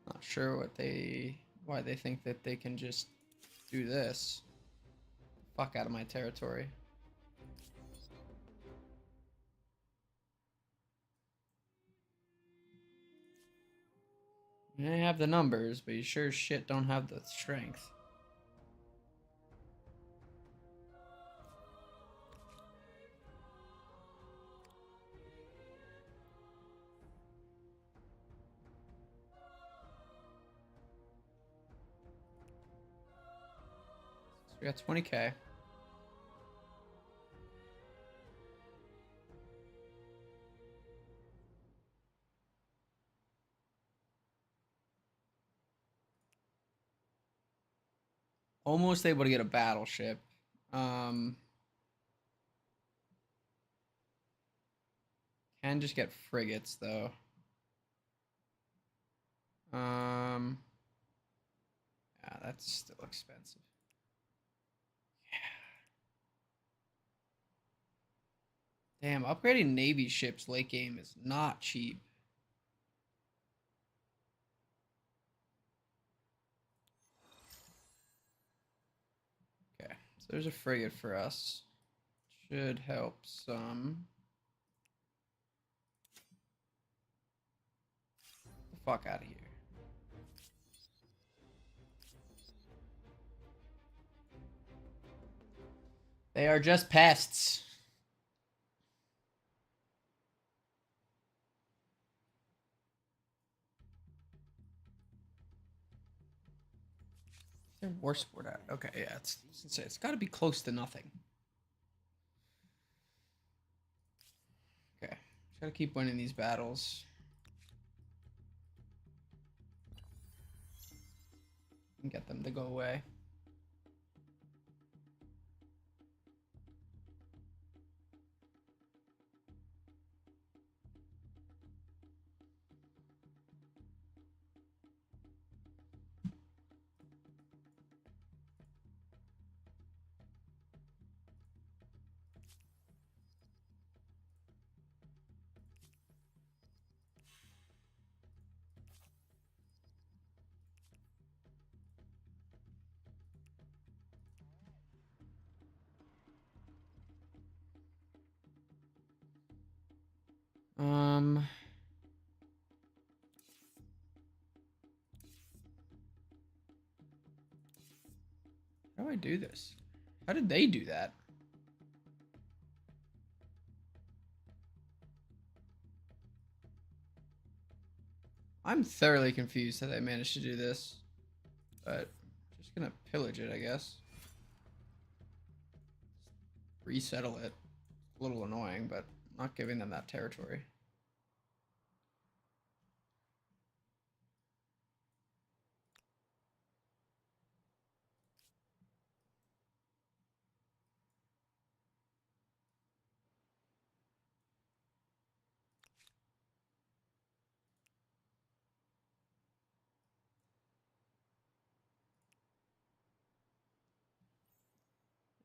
Not sure why they think that they can just do this. Fuck out of my territory. You may have the numbers, but you sure as shit don't have the strength. So we got 20k. Almost able to get a battleship. Can just get frigates though. Yeah, that's still expensive. Yeah. Damn, upgrading Navy ships late game is not cheap. Okay, so there's a frigate for us. Should help some. Get the fuck out of here. They are just pests. Their war sport out. Okay, yeah, it's got to be close to nothing. Okay, just gotta keep winning these battles. And get them to go away. I do this? How did they do that? I'm thoroughly confused how they managed to do this. But just gonna pillage it, I guess. Resettle it. A little annoying, but not giving them that territory.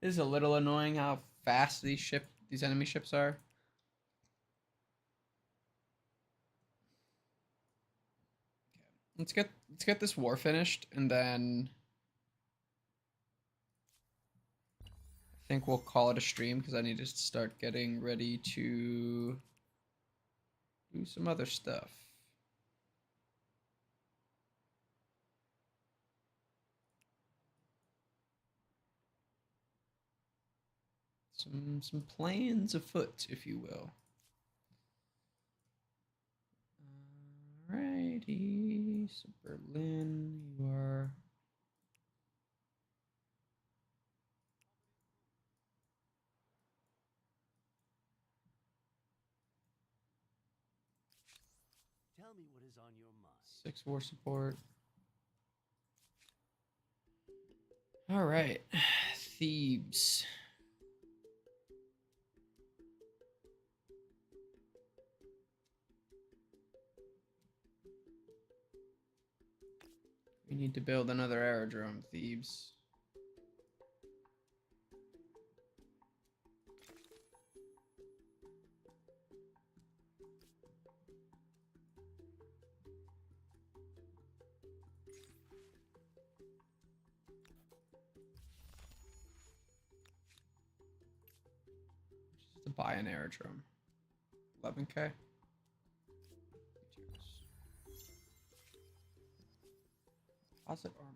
It is a little annoying how fast these enemy ships are. Let's get this war finished, and then I think we'll call it a stream because I need to start getting ready to do some other stuff. Some plans afoot, if you will. Alrighty, so Berlin, you are. Tell me what is on your mind. 6 war support. All right, Thebes. We need to build another aerodrome, Thebes. Just to buy an aerodrome. 11K. Deposit armor.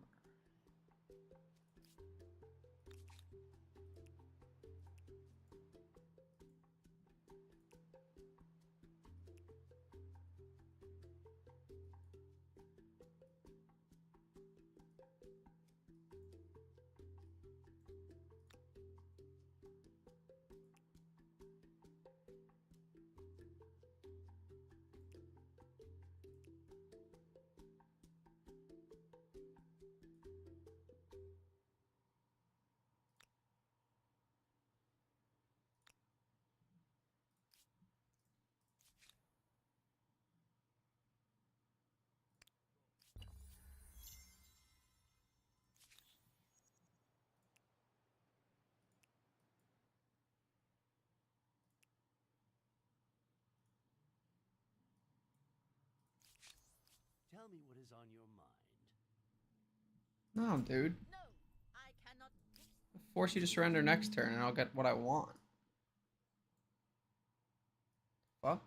Tell me what is on your mind. No, dude. No, I cannot. I'll force you to surrender next turn and I'll get what I want. Fuck.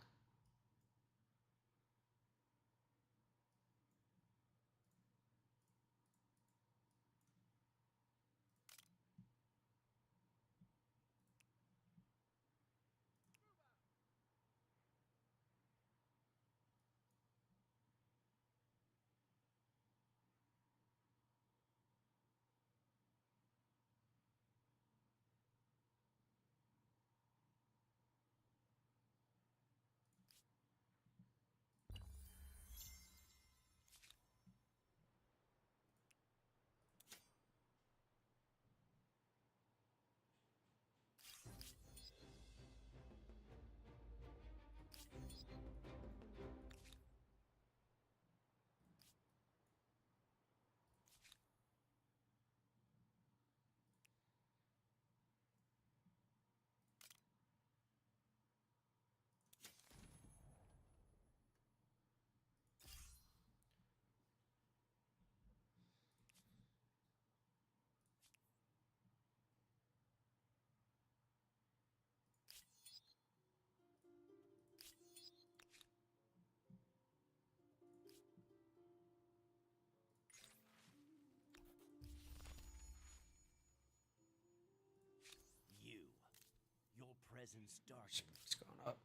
presence dark. It's going up.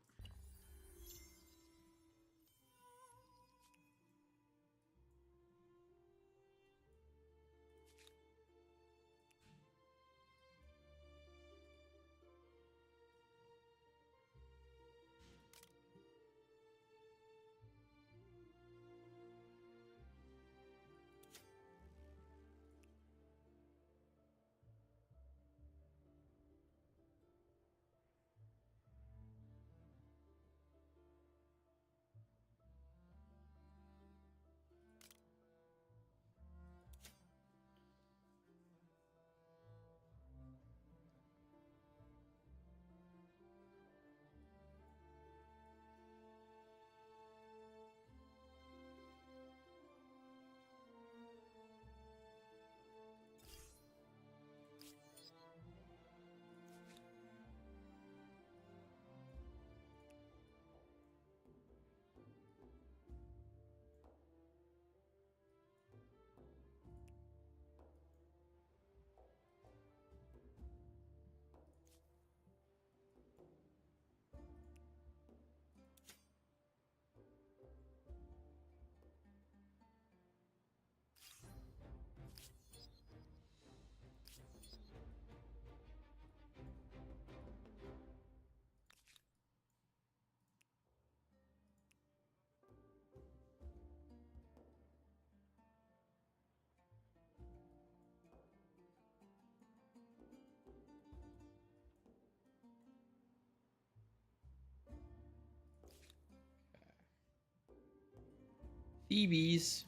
Phoebe's.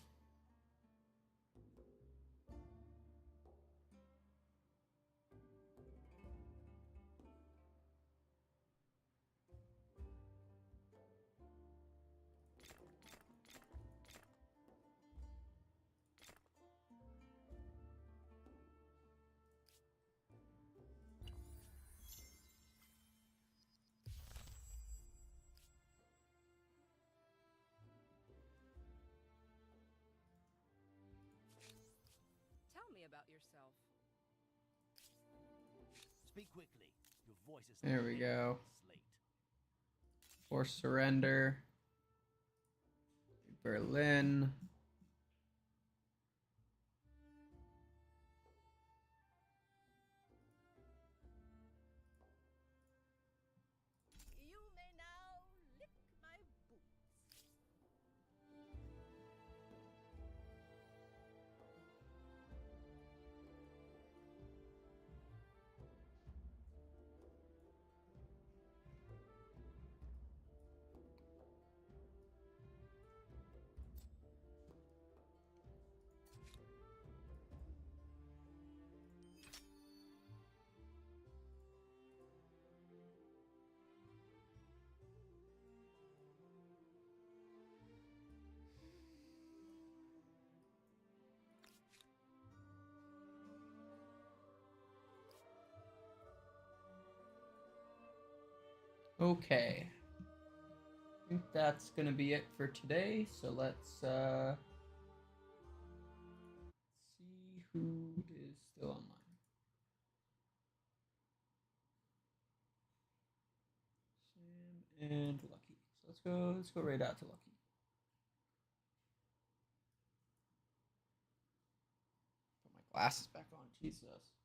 Tell me about yourself. Speak quickly. Your voice is There like we ink go. on the slate. Forced surrender. Berlin. You may now lick my boots. Okay. I think that's gonna be it for today. So let's see who is still online. Sam and Lucky. So let's go right out to Lucky. Put my glasses back on. Jesus.